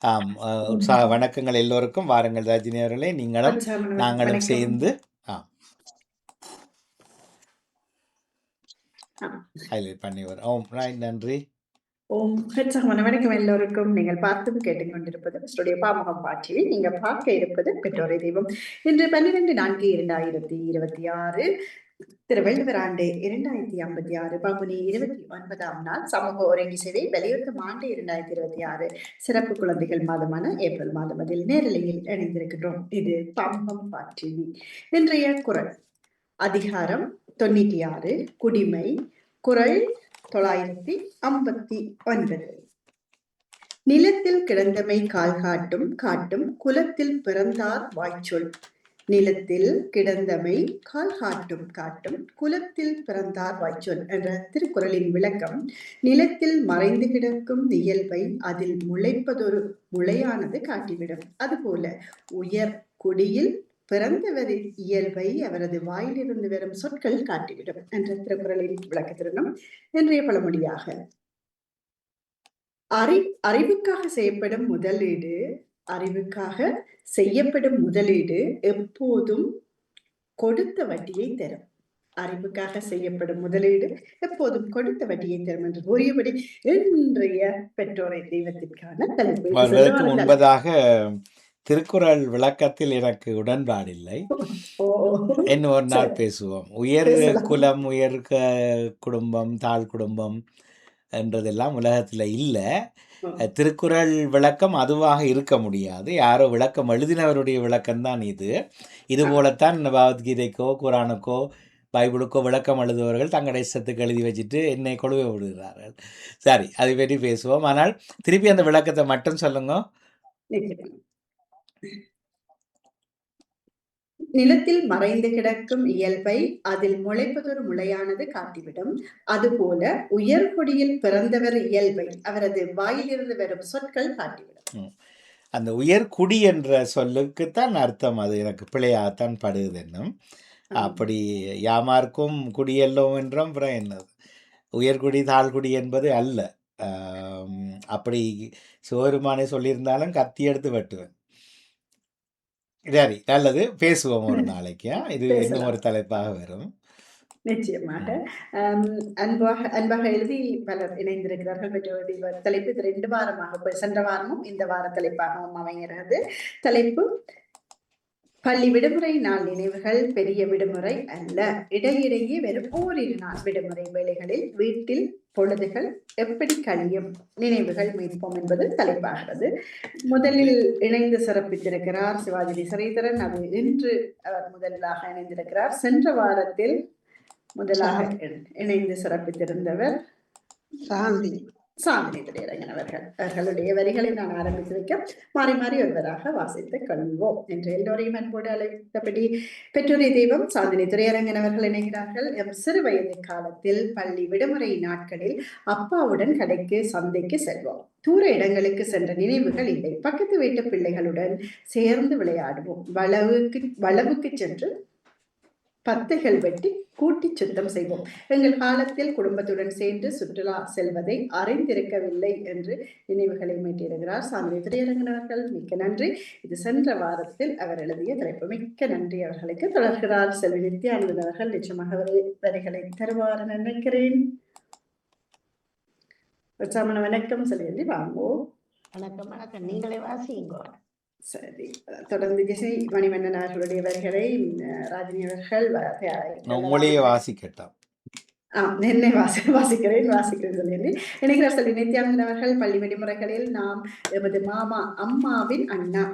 ஆம். உற்சாக வணக்கங்கள் எல்லோருக்கும். வாருங்கள் ரஜினி அவர்களே, நீங்களும் நாங்களும் வணக்கம். சேர்ந்து ஆ. ஹைலைட் பண்ணி வரோம். ரைட், நன்றி. வணக்கம் எல்லோருக்கும். நீங்கள் பார்த்தும் கேட்டுக்கொண்டிருப்பது ஸ்டுடியோ பாமுகம் பாட்டியில் நீங்க பார்க்க இருப்பது பெற்றோரை தெய்வம். இன்று 12/4/2026 திருவள்ளுவர் ஆண்டு 2056 பங்குனி 29ஆம் நாள் சமூக ஒருங்கி சேவை வலியுறுத்தும் ஆண்டு 2026 சிறப்பு குழந்தைகள் மாதமான ஏப்ரல் மாதம் அதில் நேரலையில் இணைந்திருக்கின்றோம். இது பாமுகம் பாட்டி. இன்றைய குரல் அதிகாரம் 96 குடிமை. குரல் 959. நிலத்தில் கிடந்தமை கால் காட்டும் காட்டும் குலத்தில் பிறந்தார் வாய்ச்சொல். நிலத்தில் கிடந்தமை கால் காட்டும் காட்டும் குலத்தில் பிறந்தார் வாய்ச்சொல் என்ற திருக்குறளின் விளக்கம், நிலத்தில் மறைந்து கிடக்கும் இயல்பை அதில் முளைப்பதொரு முளையானது காட்டிவிடும். அதுபோல உயர் குடியில் பிறந்தவரின் இயல்பை அவரது வாயிலிருந்து வரும் சொற்கள் காட்டிவிடும் என்ற திருக்குறளின் விளக்கத்திறனும் இன்றைய பழமொழியாக, அறிவுக்காக செய்யப்படும் முதலீடு எப்போதும் கொடுத்த வட்டியை தரும். அறிவுக்காக செய்யப்படும் முதலீடு எப்போதும் கொடுத்த வட்டியை தரும் என்று கூறியபடி இன்றைய பெற்றோரை தெய்வத்திற்கான தலைப்பு. முன்பதாக திருக்குறள் விளக்கத்தில் எனக்கு உடன்பாடில்லை. இன்னும் ஒரு நாள் பேசுவோம். உயர் குலம், உயர் குடும்பம், தாழ் குடும்பம் என்றதெல்லாம் உலகத்தில் இல்லை. திருக்குறள் விளக்கம் அதுவாக இருக்க முடியாது. யாரோ விளக்கம் எழுதினவருடைய விளக்கம்தான் இது. இது போலத்தான் பகவத்கீதைக்கோ குரானுக்கோ பைபிளுக்கோ விளக்கம் எழுதுபவர்கள் தங்களுடைய இஷ்டத்துக்கு எழுதி வச்சுட்டு என்னை கொழுவை விடுகிறார்கள். சரி, அதை பற்றி பேசுவோம். ஆனால் திருப்பி அந்த விளக்கத்தை மட்டும் சொல்லுங்க. நிலத்தில் மறைந்து கிடக்கும் இயல்பை அதில் முளைப்பதொரு முளையானது காட்டிவிடும். அதுபோல உயர்குடியில் பிறந்தவர் இயல்பை அவரது வாயிலிருந்து வரும் சொற்கள் காட்டிவிடும். அந்த உயர்குடி என்ற சொல்லுக்குத்தான் அர்த்தம். அது எனக்கு பிழையாகத்தான் படுது. என்னும் அப்படி யாமார்க்கும் குடியெல்லோம் என்றும் அப்புறம் என்னது உயர்குடி தாழ்குடி என்பது அல்ல. அப்படி சிவபெருமானை சொல்லியிருந்தாலும் கத்தி எடுத்து வெட்டுவேன். சரி, நல்லது, பேசுவோம் ஒரு நாளைக்கு. இது இன்னும் ஒரு தலைப்பாக வரும். நிச்சயமாக. அன்பாக எழுதி பலர் இணைந்திருக்கிறார்கள். தலைப்பு 2 வாரமாக, சென்ற வாரமும் இந்த வார தலைப்பாகவும் அமைகிறது. தலைப்பு பள்ளி விடுமுறை நாள் நினைவுகள் பெரிய விடுமுறை அல்ல. இடையிடையே வெறும் ஓரிரு நாள் விடுமுறை வேளைகளில் வீட்டில் பொழுதுகள் எப்படி கழியும், நினைவுகள் மீட்போம் என்பது தலைப்பாகிறது. முதலில் இணைந்து சிறப்பித்திருக்கிறார் சிவாஜி ஸ்ரீதரன். அது இன்று அவர் முதலாக இணைந்திருக்கிறார். சென்ற வாரத்தில் முதலாக இணைந்து சிறப்பித்திருந்தவர் சாந்தினி துரையரங்கன் அவர்களுடைய வரிகளை நான் ஆரம்பித்து வைக்க மாறி மாறி ஒருவராக வாசித்துக் கொள்வோம் என்று எல்லோரையும் அன்போடு அழைத்தபடி பெற்றோரை தெய்வம் சாந்தினி துரையரங்கன் அவர்கள் இணைகிறார்கள். எம் சிறு வயது காலத்தில் பள்ளி விடுமுறை நாட்களில் அப்பாவுடன் கடைக்கு சந்தைக்கு செல்வோம். தூர இடங்களுக்கு சென்ற நினைவுகள் இல்லை. பக்கத்து வீட்டு பிள்ளைகளுடன் சேர்ந்து விளையாடுவோம். வளவுக்கு சென்று பத்தைகள் வெட்டி கூட்டி சுத்தம் செய்வோம். எங்கள் காலத்தில் குடும்பத்துடன் சேர்ந்து சுற்றுலா செல்வதை அறிந்திருக்கவில்லை என்று நினைவுகளை மீட்டியிருக்கிறார் சாமி திரையரங்கன் அவர்கள். மிக்க நன்றி. இது சென்ற வாரத்தில் அவர் எழுதிய தலைப்பு. மிக்க நன்றி அவர்களுக்கு. தொடர்கிறார் செல்வி நித்யானந்தன் அவர்கள். நிச்சயமாக வரிகளை தருவார் நினைக்கிறேன். வணக்கம் செல்வி, வாங்குவோம். வணக்கம் வணக்கம், நீங்களே வாசிங்க. சரி, தொடர்ந்து திசை மணிவண்ணன் அவர்களுடைய வரிகளை ராஜினி அவர்கள் வாசிக்கட்டும். என்னை வாசிக்கிறேன் சொல்லி நினைக்கிறார் சொல்லி நித்யானந்தன் அவர்கள். பள்ளி விடுமுறைகளில் நாம் எமது மாமா அம்மாவின் அண்ணா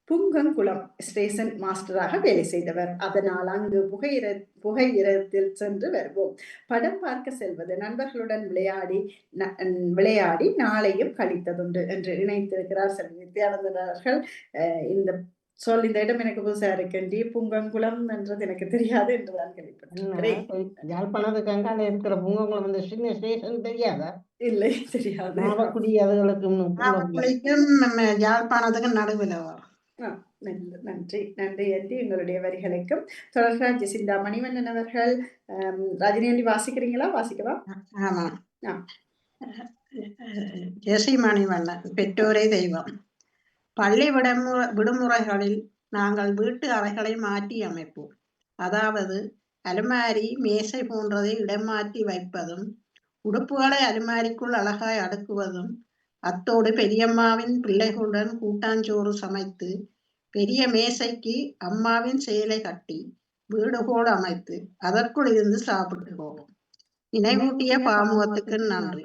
புங்கங்குளம் ஸ்டேஷன் மாஸ்டராக வேலை செய்தவர். அதனால் அங்கு புகையிரத்தில் சென்று வருவோம். படம் பார்க்க செல்வது, நண்பர்களுடன் விளையாடி நாளையும் கழித்ததுண்டு என்று இணைத்திருக்கிறார் செல்வி நித்யானந்தன் அவர்கள். இந்த இடம் எனக்கு புதுசா இருக்கின்றி. புங்கங்குளம் என்றது எனக்கு தெரியாது என்றுதான் கேள்விப்பட்டேன். யாழ்ப்பாணத்துக்கு அங்கால இருக்கிற புங்கங்குளம் இந்த சின்ன ஸ்டேஷன் தெரியாதா? இல்லை, தெரியாது. நம்ம யாழ்ப்பாணத்துக்கு நடுவில். நன்றி நன்றி அண்டி எங்களுடைய வரிகளுக்கும். தொடர்கிறார் ஜெசிந்தா மணிவண்ணன் அவர்கள். ராஜினி அண்டி வாசிக்கிறீங்களா? வாசிக்கவா? ஜெசி மணிவண்ணன், பெற்றோரே தெய்வம். பள்ளி விடுமுறைகளில் நாங்கள் வீட்டு அறைகளை மாற்றி அமைப்போம். அதாவது அலுமாரி, மேசை போன்றதை இடமாற்றி வைப்பதும், உடுப்புகளை அலுமாரிக்குள் அழகாய் அடுக்குவதும், அத்தோடு பெரியம்மாவின் பிள்ளைகளுடன் கூட்டாஞ்சோறு சமைத்து, பெரிய மேசைக்கு அம்மாவின் சேலை கட்டி, வீடுகோள் அமைத்து, அதற்குள் இருந்து சாப்பிடுவோம். நினைவூட்டிய பாமுகத்துக்கு நன்றி.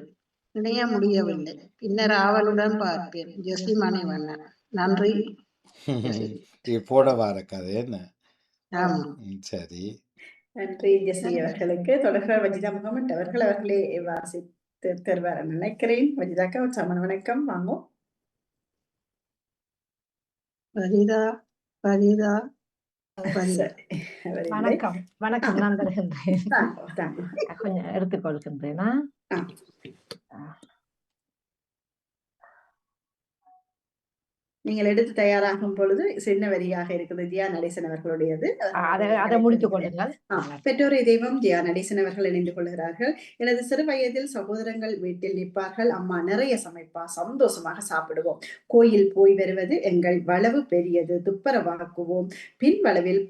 இணைய முடியவில்லை. பின்னர் ஆவலுடன் பார்ப்பேன். ஜெசி மணிவண்ணன். நன்றி. இது போன வார கதை என்ன? ஆமா. சரி. நன்றி ஜெசி அவர்களுக்கு. தொடர்கிறார் வஜிதா முகமட் அவர்கள். அவர்களே வாசித்து தருவார் நினைக்கிறேன். வஜிதாக்கா ஒரு சமண வணக்கம் வாங்க. வஜிதா வஜிதா வணக்கம் வணக்கம், நான் தருகின்றேன். தாங்க. கொஞ்சம் எடுத்துக்கொள்கின்றேனா? நீங்கள் எடுத்து தயாராகும் பொழுது சின்ன வரியாக இருக்குது ஜியா நடேசன் அவர்களுடையது. அதை முடித்துக் கொள்ளுங்கள். பெற்றோரை தெய்வம் ஜியா நடேசன் அவர்கள் இணைந்து கொள்கிறார்கள். எனது சிறு வயதில் சகோதரங்கள் வீட்டில் நிற்பார்கள். அம்மா நிறைய சமைப்பா, சந்தோஷமாக சாப்பிடுவோம். கோயில் போய் வருவது எங்கள் வளவு பெரியது. துப்பரவாக்குவோம். பின் வளவில்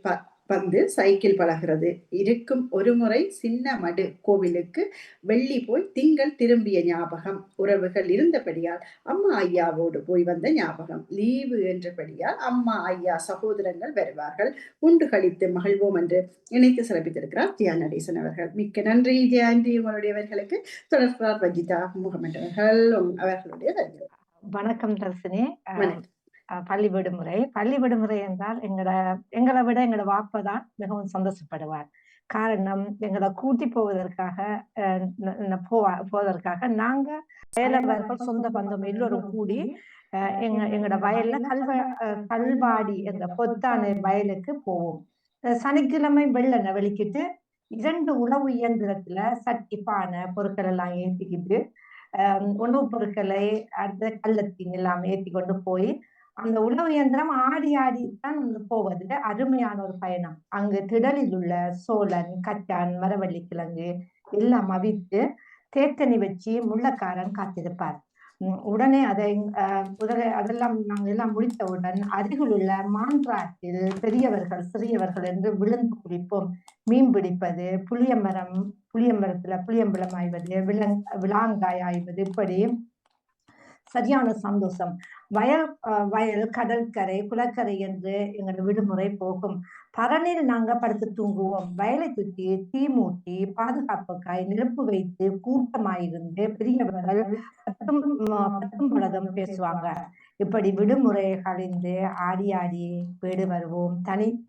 வந்து சைக்கிள் பழகிறது இருக்கும். ஒரு முறை சின்ன மடு கோவிலுக்கு வெள்ளி போய் திங்கள் திரும்பிய ஞாபகம். உறவுகள் இருந்தபடியால் அம்மா ஐயாவோடு போய் வந்த ஞாபகம். லீவு என்றபடியால் அம்மா ஐயா சகோதரங்கள் வருவார்கள். உண்டு கழித்து மகிழ்வோம் என்று இணைத்து சிறப்பித்திருக்கிறார் ஜியா நடேசன் அவர்கள். மிக்க நன்றி ஜியாண்டி உங்களுடையவர்களுக்கு. தொடர்பார் வஜிதா முகமது அவர்கள் அவர்களுடைய வருகிறார். வணக்கம் தர்சினி. பள்ளி விடுமுறை என்றால் எங்களை விட எங்களோட வாப்பதான் மிகவும் சந்தோஷப்படுவார். காரணம், எங்களை கூட்டி போவதற்காக நாங்க வேலைவர்கள் சொந்த பந்தம் எல்லோரும் கூடி எங்களோட வயல்ல கல்வாடி என்ற பொத்தான வயலுக்கு போவோம். சனிக்கிழமை வெள்ளனை வெளிக்கிட்டு 2 உணவு இயந்திரத்துல சட்டி, பானை, பொருட்கள் எல்லாம் ஏற்றிக்கிட்டு உணவுப் பொருட்களை அடுத்த கள்ளத்தின் எல்லாம் ஏற்றி கொண்டு போய் அந்த உணவு இயந்திரம் ஆடி ஆடித்தான் போவது. அருமையான ஒரு பயணம். அங்கு திடலில் உள்ள சோளன், கச்சான், மரவள்ளி கிழங்கு எல்லாம் அவித்து தேத்தனி வச்சு முள்ளக்காரன் காத்திருப்பார். உடனே அதெல்லாம் நாங்கள் எல்லாம் முடித்தவுடன் அருகில் உள்ள மான்றாற்றில் பெரியவர்கள் சிறியவர்கள் என்று விழுந்து குடிப்போம். மீன் பிடிப்பது, புளியம்பரத்துல புளியம்பழம் ஆய்வது, விளாங்காய் ஆய்வது, இப்படி சரியான சந்தோஷம். வயல், கடற்கரை, குளக்கரை என்று எங்களோட விடுமுறை போகும். பரணில் நாங்க படுத்து தூங்குவோம். வயலை சுற்றி தீ மூட்டி பாதுகாப்புக்காய் நெருப்பு வைத்து கூட்டமாயிருந்து பெரியவர்கள் பத்தும் பலதும் பேசுவாங்க. இப்படி விடுமுறை கழிந்து ஆடி ஆடி வீடு வருவோம்.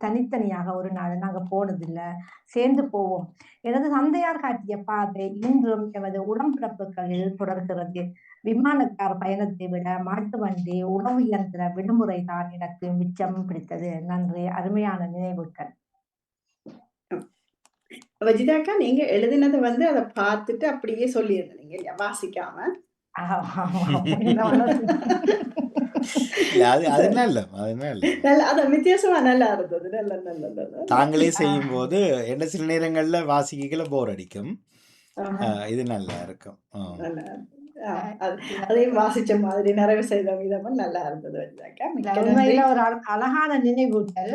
தனித்தனியாக ஒரு நாள் நாங்க போனதில்லை, சேர்ந்து போவோம். எனது தந்தையார் காட்டிய பாதை இன்றும் எமது உடம்பிறப்புகளில் தொடர்கிறது. விமானக்கார பயணத்தை விட மாட்டு வண்டி, உணவு இயந்திர விடுமுறை தான் எனக்கு மிச்சம் பிடித்தது. நன்றி. அருமையான நினைவுகள். வஜிதாக்கா, நீங்க எழுதினதை அதை பார்த்துட்டு அப்படியே சொல்லியிருந்தீங்க இல்லையா, வாசிக்காம? வித்தியாசமா நல்லா இருந்தது. நல்ல தாங்களே செய்யும் போது என்ன சில நேரங்கள்ல வாசிக்கல போர் அடிக்கும். இது நல்லா இருக்கும். அதையும் வாசிச்ச மாதிரி நிறைவு செய்த விதமும் நல்லா இருந்தது. உண்மையில ஒரு அழகான நினைவூட்டல்.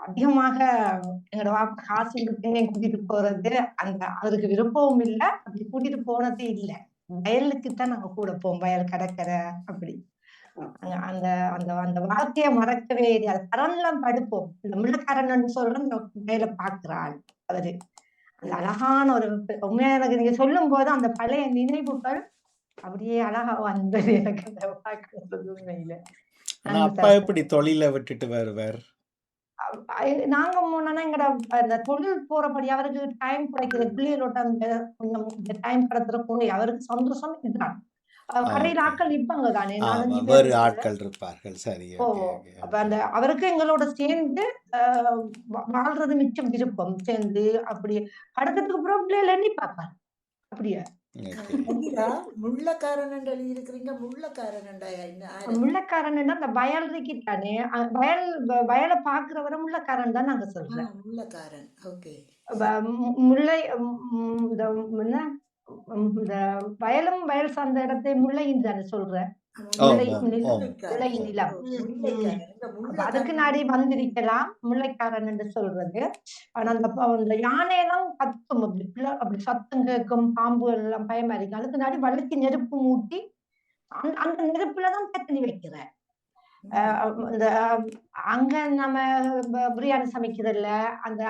அதிகமாக எங்களோட காசு கூட்டிட்டு போறது அவருக்கு விருப்பமும் இல்லை, அப்படி கூட்டிட்டு போனதே இல்லை. வயலுக்குத்தான் நாங்க கூட போவோம், வயல், கடற்கரை, அப்படி அந்த அந்த அந்த வாழ்க்கைய மறக்கவே இல்லை. கரன்லாம் படுப்போம். இந்த முள்ளக்காரன் சொல்ற வேலை பார்க்கிறாள் அவரு. அந்த அழகான ஒரு உண்மையா எனக்கு நீங்க சொல்லும் போது அந்த பழைய நினைவுகள் அப்படியே அழகா வந்தது எனக்கு. அந்த பார்க்கறது உண்மையில. அப்பா எப்படி தொழில விட்டுட்டு வருவார்? நாங்க முன்னா எங்கட அந்த தொழில் போறபடி அவருக்கு டைம் கிடைக்கிறது, பிள்ளைகளோட அந்த டைம் கடத்துற போய் அவருக்கு சந்தோஷம் இதுதான். கடையில் ஆட்கள் நிற்பாங்க தானே, 4-5 பேர் ஆட்கள் இருப்பார்கள். சரி. அப்ப அந்த அவருக்கு எங்களோட சேர்ந்து வாழ்றது மிச்சம் விருப்பம். சேர்ந்து அப்படி அடுத்ததுக்கு அப்புறம் பிள்ளைகள் எண்ணி பார்ப்பார். அப்படியா முள்ளக்காரன் இருக்கிறீங்க? முள்ளக்காரன் அந்த வயல் இருக்கிட்டானே, வயலை பாக்குறவரை முள்ளக்காரன் தான் நாங்க சொல்றோம். முள்ளக்காரன். ஓகே. முல்லை இந்த வயலும் வயல் சார்ந்த இடத்தை முல்லைன்னு தானே சொல்றேன். ஓம் முல்லை ஓம் நிலம், ஓம் முல்லை நிலம். அப்ப அதுக்கு நாடி வந்திருக்கலாம் முல்லைக்காரன் என்று சொல்றது. ஆனா அந்த யானையெல்லாம் கத்தும், அப்படி சத்தம் கேட்கும், பாம்பு எல்லாம் பயமா இருக்கு. அதுக்கு நாடி வள்ளிக்கு நெருப்பு மூட்டி அந்த நெருப்புலதான் பத்தினி வைக்கிறேன். இந்த அங்க நம்ம பிரியாணி சமைக்கிறதுல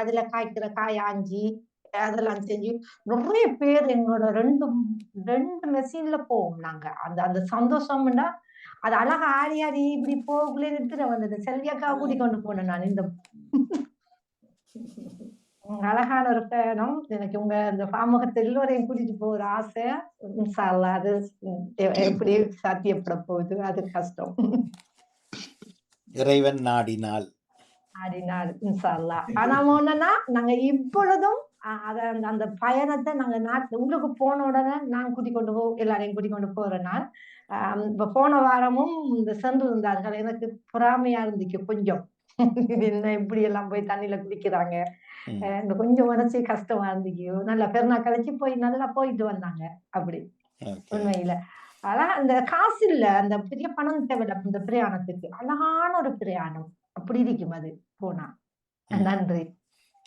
அதுல காய்க்கிற காயாஞ்சி அதெல்லாம் செஞ்சு நிறைய பேர் எங்களோட ரெண்டு மெஷின்ல போவோம் நாங்க. அந்த அந்த சந்தோஷம்னா அது அழகா ஆடி ஆடி இப்படி போக்குள்ளே நிறுத்துற வந்தது. செல்வியக்கா கூட்டி கொண்டு போனேன் நான். இந்த அழகான ஒரு பயணம். எனக்கு உங்க இந்த பாமுகத்தை எல்லோரையும் கூட்டிட்டு போற ஆசை. இன்ஷா அல்லாஹ் அது எப்படி சாத்தியப்பட போகுது, அது கஷ்டம். இறைவன் நாடினால் ஆடினார் இன்ஷா அல்லாஹ். ஆனா ஒண்ணுன்னா நாங்க இப்பொழுதும் அந்த பயணத்தை நாங்க நாட்டு உங்களுக்கு போன உடனே நான் எல்லாரையும் கூட்டிக் கொண்டு போறேன். நான் இப்ப போன வாரமும் இந்த சென்று இருந்தார்கள். எனக்கு பொறாமையா இருந்துச்சு கொஞ்சம். என்ன இப்படி எல்லாம் போய் தண்ணியில குடிக்கிறாங்க, இந்த கொஞ்சம் மனசு கஷ்டமா இருந்துச்சு. நல்லா பெருநா கழிச்சு போய் நல்லா போயிட்டு வந்தாங்க. அப்படி உண்மையில ஆனா அந்த காசு இல்ல, அந்த பெரிய பணம் தேவையில்ல இந்த பிரயாணத்துக்கு. அழகான ஒரு பிரயாணம் அப்படி இருக்கும் அது போனா. நன்றி,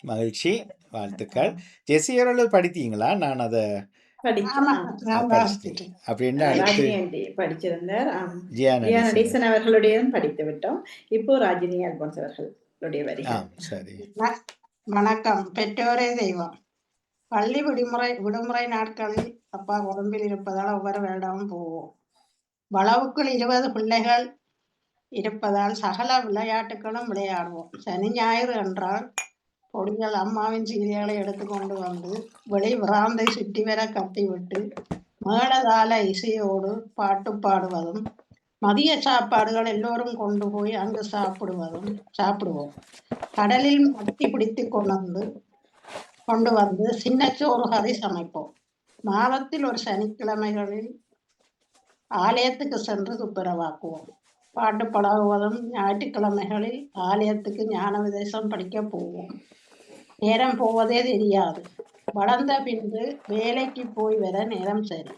மகிழ்ச்சி, வாழ்த்துக்கள். ஜெசியரோடு படித்தீங்களா? நான் அதை அப்படின்னா படிச்சிருந்தார். ஜியானடீசன் அவர்களுடையதும் படித்து விட்டோம். இப்போ ராஜினி அல்போன்ஸ் அவர்களுடைய வரிகள். சரி. வணக்கம். பெற்றோரே தெய்வம். பள்ளி விடுமுறை நாட்களில் அப்பா உடம்பில் இருப்பதால் ஒவ்வொரு வருடமும் போவோம். வளவுக்குள் 20 பிள்ளைகள் இருப்பதால் சகல விளையாட்டுகளும் விளையாடுவோம். சனி ஞாயிறு என்றால் பொடிகள் அம்மாவின் சீரியலை எடுத்துக்கொண்டு வந்து விராந்தை சுற்றி வர கட்டிவிட்டு மேளதாள இசையோடு பாட்டு பாடுவதும், மதிய சாப்பாடுகள் எல்லோரும் கொண்டு போய் அங்கு சாப்பிடுவோம். கடலில் மட்டி பிடித்து கொண்டு வந்து சின்னச்சோறு கறி சமைப்போம். மாதத்தில் ஒரு சனிக்கிழமைகளில் ஆலயத்துக்கு சென்று துப்புரவாக்குவோம். பாட்டு பழகுவதும், ஞாயிற்றுக்கிழமைகளில் ஆலயத்துக்கு ஞான விதேசம் படிக்க போவோம். நேரம் போவதே தெரியாது. வளர்ந்த பின்பு வேலைக்கு போய் வர நேரம் சரி.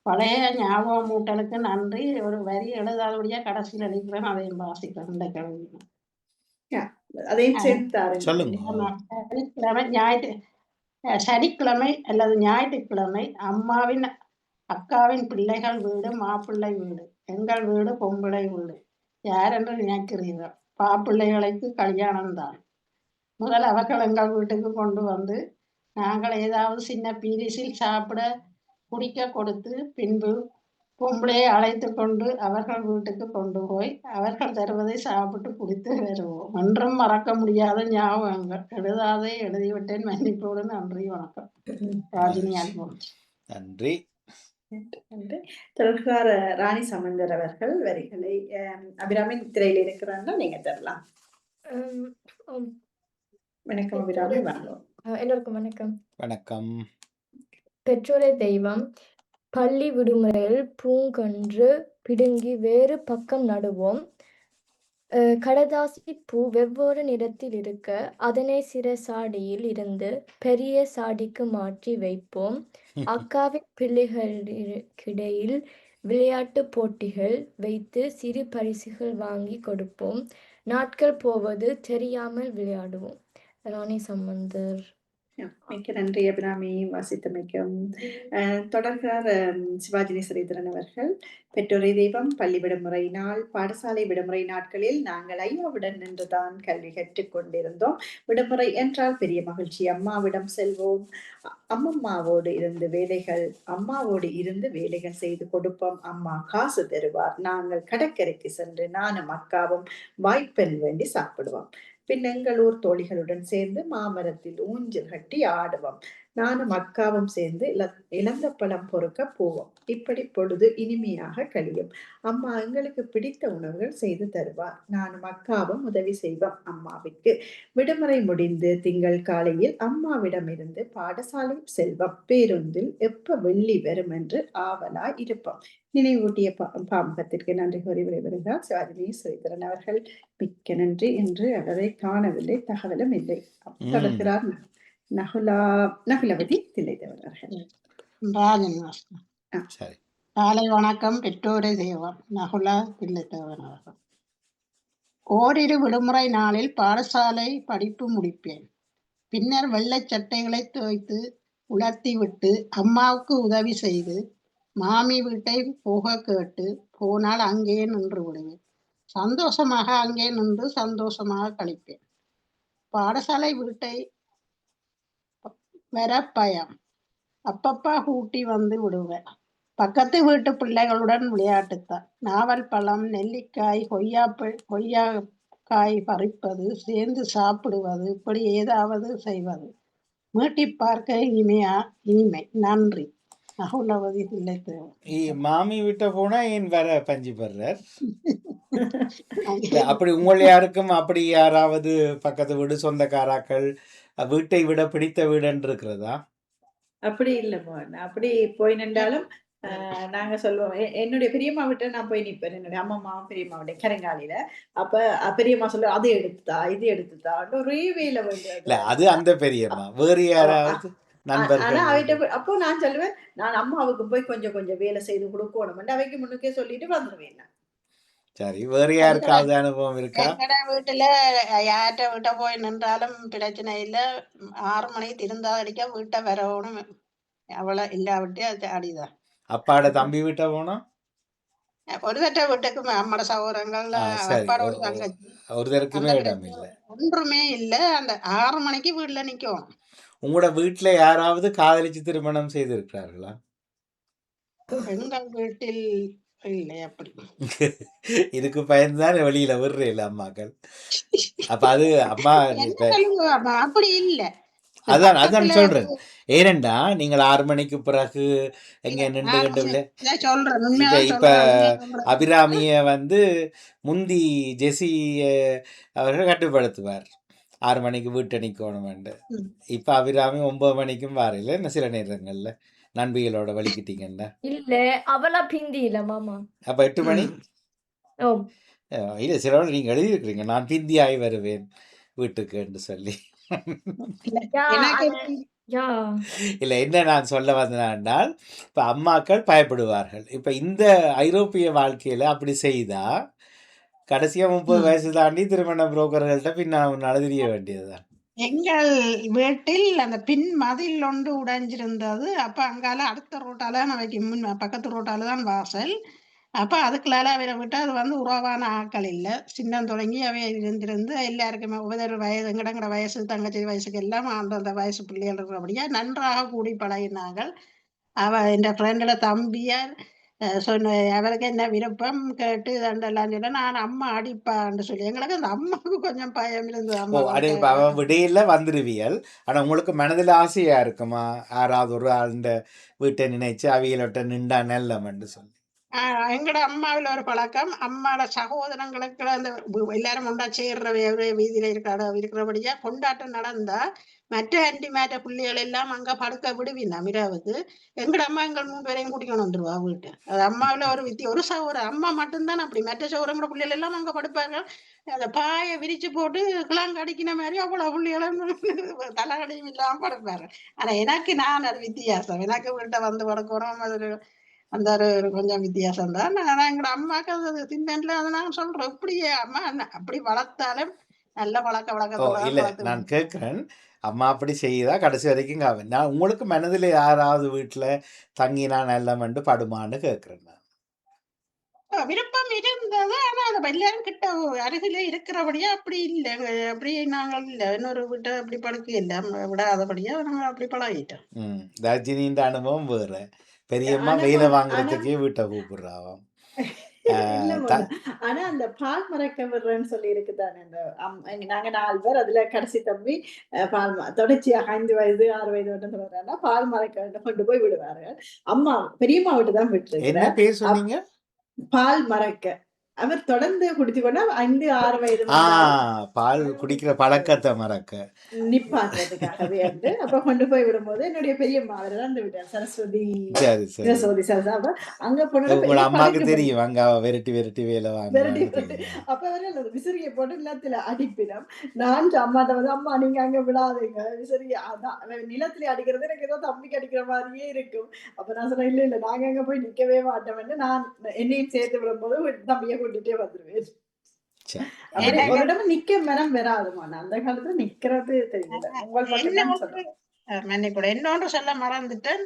பழைய ஞாபக மூட்டலுக்கு நன்றி. ஒரு வரி எழுதாதபடியா கடைசியில் எழுதிக்கிறேன், அதையும் வாசிக்கிறேன். இந்த கிழமை அதையும் சேர்த்தாரு. சனிக்கிழமை அல்லது ஞாயிற்றுக்கிழமை அம்மாவின் அக்காவின் பிள்ளைகள் வீடு மாப்பிள்ளை வீடு. எங்கள் வீடு பொம்பிள்ளை வீடு. யார் என்று நினைக்கிறீர்கள்? பாப்பிள்ளைகளுக்கு கல்யாணம் தான். முதல் அவர்கள் எங்கள் வீட்டுக்கு கொண்டு வந்து நாங்கள் ஏதாவது சின்ன பீரிஸில் சாப்பிட குடிக்க கொடுத்து, பின்பு பொம்பளையை அழைத்து கொண்டு அவர்கள் வீட்டுக்கு கொண்டு போய் அவர்கள் தருவதை சாப்பிட்டு குடித்து வருவோம். ஒன்றும் மறக்க முடியாத ஞாபகங்கள். எழுதாதே எழுதிவிட்டேன், மன்னிப்போடு. நன்றி, வணக்கம். ராஜினி அல்போன்ஸ். நன்றி. தொடர்கார ராணி சமந்தர் அவர்கள் வரிகளை அபிராமி திரையில் இருக்கிறாங்க, நீங்க தரலாம். வணக்கம் அபிராமி. எல்லோருக்கும் வணக்கம். வணக்கம். பெற்றோரே தெய்வம். பள்ளி விடுமுறையில் பூங்கன்று பிடுங்கி வேறு பக்கம் நடுவோம். கடதாசி பூ வெவ்வேறு நிறத்தில் இருக்க அதனை சிறு சாடியில் இருந்து பெரிய சாடிக்கு மாற்றி வைப்போம். அக்காவின் பிள்ளைகளிடையில் விளையாட்டு போட்டிகள் வைத்து சிறு பரிசுகள் வாங்கி கொடுப்போம். நாட்கள் போவது தெரியாமல் விளையாடுவோம். ராணி சம்பந்தர். மிக்க நன்றி அபிராமி, வாசித்தமைக்கும். தொடர்கிறார் சிவாஜினி ஸ்ரீதரன் அவர்கள். பெற்றோரை தெய்வம். பள்ளி விடுமுறை நாள், பாடசாலை விடுமுறை நாட்களில் நாங்கள் ஐயாவுடன் நின்றுதான் கல்வி கற்றுக் கொண்டிருந்தோம். விடுமுறை என்றால் பெரிய மகிழ்ச்சி. அம்மாவிடம் செல்வோம். அம்மாவோடு இருந்து வேலைகள் செய்து கொடுப்போம். அம்மா காசு தருவார். நாங்கள் கடற்கரைக்கு சென்று நானும் அக்காவும் வாய்ப்பெண் வேண்டி சாப்பிடுவோம். பின் எங்கள் ஊர் தோழிகளுடன் சேர்ந்து மாமரத்தில் ஊஞ்சல் கட்டி ஆடுவோம். நானும் அக்காவும் சேர்ந்து இளந்த பழம் பொறுக்க போவோம். இப்படி பொழுது இனிமையாக கழியும். அம்மா எங்களுக்கு பிடித்த உணவுகள் செய்து தருவார். நானும் அக்காவும் உதவி செய்வோம் அம்மாவிற்கு. விடுமுறை முடிந்து திங்கள் காலையில் அம்மாவிடம் இருந்து பாடசாலை செல்வம். பேருந்தில் எப்ப வெள்ளி வரும் என்று ஆவலாய் இருப்போம். நினைவூட்டிய பாமுகத்திற்கு நன்றி கூறி விடைபெறுகிறார் சிவாஜினி ஸ்ரீதரன் அவர்கள். மிக்க நன்றி. என்று அவரை காணவில்லை, தகவலும் இல்லை. தொடர்கிறார் நகுலவதி தில்லைத்தேவர் அவர்கள். ராஜன். சரி. காலை வணக்கம். பெற்றோரை தெய்வம். நகுலா பிள்ளைத்தேவன் அவர்கள். ஓரிரு விடுமுறை நாளில் பாடசாலை படிப்பு முடிப்பேன். பின்னர் வெள்ளைச் சட்டைகளை துவைத்து உலர்த்திவிட்டு அம்மாவுக்கு உதவி செய்து மாமி வீட்டை போக கேட்டு போனால் அங்கேயே நின்று விடுவேன். சந்தோஷமாக அங்கே நின்று சந்தோஷமாக கழிப்பேன். பாடசாலை வீட்டை வர பயம். அப்பப்பா கூட்டி வந்து விடுவேன். பக்கத்து வீட்டு பிள்ளைகளுடன் விளையாட்டுத்தான். நாவல் பழம், நெல்லிக்காய், கொய்யாக்காய் பறிப்பது, சேர்ந்து சாப்பிடுவது, இப்படி ஏதாவது செய்வது. மீட்டி பார்க்க இனிமை. நன்றி. நகுலவதி பிள்ளைத்தேவன். மாமி விட்ட போனா ஏன் வேற பஞ்சு படுறார்? இல்ல, அப்படி உங்கள் யாருக்கும் அப்படி யாராவது பக்கத்து வீடு சொந்தக்காராக்கள் வீட்டை விட பிடித்த வீடுன்னு இருக்கிறதா? அப்படி இல்ல மோகன். அப்படி போய் நின்றாலும் நாங்க சொல்லுவோம், என்னுடைய பெரியம்மா வீட்டை நான் போய் நிற்பேன். என்னுடைய அம்மா பெரியம்மா வீட்டை கரங்காலியில. அப்ப பெரியம்மா சொல்ல அது எடுத்துதா இது எடுத்துதா ஒரே வேலை இல்ல, வேண்டியது. அது அந்த பெரியம்மா. வேறு யாராவது ஆனா நண்பர்கள்? அவைட்ட அப்போ நான் சொல்லுவேன், நான் அம்மாவுக்கு போய் கொஞ்சம் கொஞ்சம் வேலை செய்து கொடுக்கணும் அவைக்கு முன்னுக்கே சொல்லிட்டு வந்துடுவேன் நான். சரி, வேறு யாருக்காவது அனுபவம் இருக்கா? எங்கட வீட்டுல யார்கிட்ட வீட்டை போய் நின்றாலும் பிரச்சனை இல்லை. 6 மணிக்கு திருந்தா அடிக்க வீட்டை வரணும். அவ்வளோ இல்லாவிட்டு அது அடிதான். அப்பாட தம்பி விட்ட போனா ஒரு தட்ட வீட்டுக்கு நம்மட சகோதரங்கள் சரி, அப்பாட ஒரு தங்கச்சி ஒருத்தருக்குமே அந்த இடம் பிரச்சனை இல்லை. ஒன்றுமே இல்லை. அந்த 6 மணிக்கு வீட்டுல நிக்கும். உங்களோட வீட்டுல யாராவது காதலிச்சு திருமணம் செய்திருக்கிறார்களா? எங்கள் வீட்டில் இல்லை. அப்படி இதுக்கு பயந்துதான் வெளியில விடுறேன் அம்மாக்கள். அப்ப அது அம்மா என்ன சொல்லுங்க, அப்படி இல்லை. அதான் பக்கத்துல சொல்றேன். ஏனெண்டா நீங்கள் 6 மணிக்கு பிறகு எங்க நின்று கண்டு இதான் சொல்றேன். இப்ப உண்மையா இப்ப சொல்றேன். அபிராமிய வந்து முந்தி ஜெசி அவர்கள் கட்டுப்படுத்துவார் 6 மணிக்கு வீட்டை நிக்கணும். இப்ப அபிராமி 9 மணிக்கும் வாரையில என்ன சில நேரங்கள்ல நண்பிகளோட வலிக்கிட்டீங்கன்னா இல்ல அவளா பிந்தி இல்ல மாமா. அப்ப 8 மணி ஓ இல்ல சிலோட நீங்க எழுதியிருக்கிறீங்க, நான் பிந்தியாகி வருவேன் வீட்டுக்கு என்று சொல்லி. யா எனக்கு யா இல்லை, என்ன நான் சொல்ல வந்தேன்னால், இப்போ அம்மாக்கள் பயப்படுவார்கள். இப்போ இந்த ஐரோப்பிய வாழ்க்கையில் அப்படி செய்தா கடைசியாக 30 வயசு தாண்டி திருமண புரோக்கர்கள்ட்ட பின்னால் தெரிய வேண்டியதுதான். எங்கள் வீட்டில் அந்த பின் மதில் ஒன்று உடைஞ்சிருந்தது. அப்ப அங்கால அடுத்த ரோட்டால நமக்கு பக்கத்து ரோட்டால தான் வாசல். அப்ப அதுக்குள்ளால அவரை விட்டு அது வந்து உறவான ஆட்கள் இல்லை. சின்னம் தொடங்கி அவை இருந்திருந்து எல்லாருக்குமே ஒவ்வொரு வயது எங்கடங்கிற வயசு தங்கச்சி வயசுக்கு எல்லாம் அந்த வயசு பிள்ளைகள் இருக்கிறபடியா நன்றாக கூடி பழகினார்கள். என் ஃப்ரெண்டோட தம்பியார் சொன்ன அவருக்கு என்ன விருப்பம் கேட்டு இதெல்லாம் சொல்ல நான் அம்மா அடிப்பான்னு சொல்லி எங்களுக்கு அந்த அம்மாவுக்கு கொஞ்சம் பயம் இருந்தது. ஓ, அம்மா அடே அவன் விடையில வந்துடுவியல். ஆனால் உங்களுக்கு மனதில் ஆசையா இருக்குமா யாராவது ஒரு ஆளுண்ட வீட்டை நினைச்சு அவியலோட்ட நின்றா நல்லமென்று சொல்லி? எங்கட அம்மாவில் ஒரு பழக்கம். அம்மாவோட சகோதரங்களுக்கு அந்த எல்லாரும் ஒன்றா சேர்ற வீதியில இருக்கிறபடியா கொண்டாட்டம் நடந்தா மற்ற ஆண்டி மேட்ட பிள்ளைகள் எல்லாம் அங்க படுக்க விடுவீங்க மிராவுக்கு. எங்கட அம்மா எங்கள் 3 பேரையும் கூட்டிக்கொண்டு வந்துருவா வீட்டு. அது அம்மாவில ஒரு சகோதரர் அம்மா மட்டும்தான் அப்படி. மற்ற சகோதரங்களோட பிள்ளைகள் எல்லாம் அங்க படுப்பாங்க. அந்த பாயை விரிச்சு போட்டு கிளாங்க அடிக்கிற மாதிரி அவ்வளவு பிள்ளைகளும் தலைகடையும் இல்லாம படுப்பாரு. ஆனா எனக்கு நான் அது வித்தியாசம். எனக்கு வீட்டை வந்து படுக்கிறோம் அது அந்த ஒரு கொஞ்சம் வித்தியாசம் தான். ஆனா எங்களோட அம்மாக்கு அது திண்டன்ல அதை நான் சொல்றேன். இப்படியே அம்மா அப்படி வளர்த்தாலும் நல்ல பழக்க ஓ வழக்கத்தோட இல்லை, வளர்த்து நான் கேட்குறேன், அம்மா அப்படி செய்யுதா கடைசி வரைக்கும் காவேன். நான் உங்களுக்கு மனதில் யாராவது வீட்டில் தங்கினா நல்லமென்று படுமான்னு கேட்குறேன் நான். விருப்பம் இருந்தது. ஆனா அது எல்லாரும் கிட்ட அருகில இருக்கிறபடியா அப்படி இல்லை. அப்படி நாங்கள் இல்லை இன்னொரு வீட்டை அப்படி படுக்க இல்லை விடாதபடியா நாங்கள் அப்படி பழகிட்டோம். தர்ஜினின்ற அனுபவம் வேற. பெரியம்மா ஆனா வெயில ஆனா வாங்குறதுக்கே வீட்டை கூப்பிடுறாவாம். இல்ல மோனா. ஆனா அந்த பால் மறக்க விடுறேன்னு சொல்லி இருக்குதானே நாங்க 4 பேர் அதுல கடைசி தம்பி பால் தொடர்ச்சியாக 5 வயது 6 வயது மட்டும் சொல்றாருன்னா பால் மறக்க கொண்டு போய் விடுவாரு. அம்மா பெரியம்மா விட்டு தான் என்ன விட்டுருக்கிறேன். பேர் சொன்னீங்க? பால் மறக்க அவர் தொடர்ந்து குடித்துக்கொண்டா 5-6 வயது ஆ வந்தாலும் பால் குடிக்கிற பழக்கத்தை மறக்க. நிப்பாட்டுறதுக்காகவே வந்து அப்ப கொண்டு போய் விடும்போது என்னுடைய பெரியம்மா அவர் இறந்து விட்டார். சரஸ்வதி சரி சரி. சரஸ்வதி அப்ப அங்க போனோட உங்களோட பெரிய அம்மாவுக்கு பழக்கம் தெரியும் அங்க அவ விரட்டி விரட்டி வேலை விரட்டி வாங்குவான்னு விரட்டி தெரியும். அப்ப வரை அந்த விசிறியை போட்டு நிலத்துல அடிப்பினோம். நான் அம்மாட்ட வந்து அம்மா நீங்க அங்க விடாதீங்க விசிறி அதான் நிலத்துல அடிக்கிறது எனக்கு ஏதோ தம்பிக்கு அடிக்கிற மாதிரியே இருக்கும். அப்ப நான் சொன்னேன் இல்ல இல்ல நாங்க அங்க போய் நிக்கவே மாட்டோம்னு நான் என்னையும் சேர்த்து விடும்போது தம்பியை கூட்டிட்டே வந்துருவேன். சரி. அப்படி எனக்கு ஒரு இடம் நிக்க மனம் வராதுமான அந்த காலத்துல நிக்கிறது தெரியல. உங்கள் பக்கம் என்ன தான் ஒன்று சொல்றேன். மன்னிக்கூட இன்னொன்று சொல்ல மறந்துட்டேன்.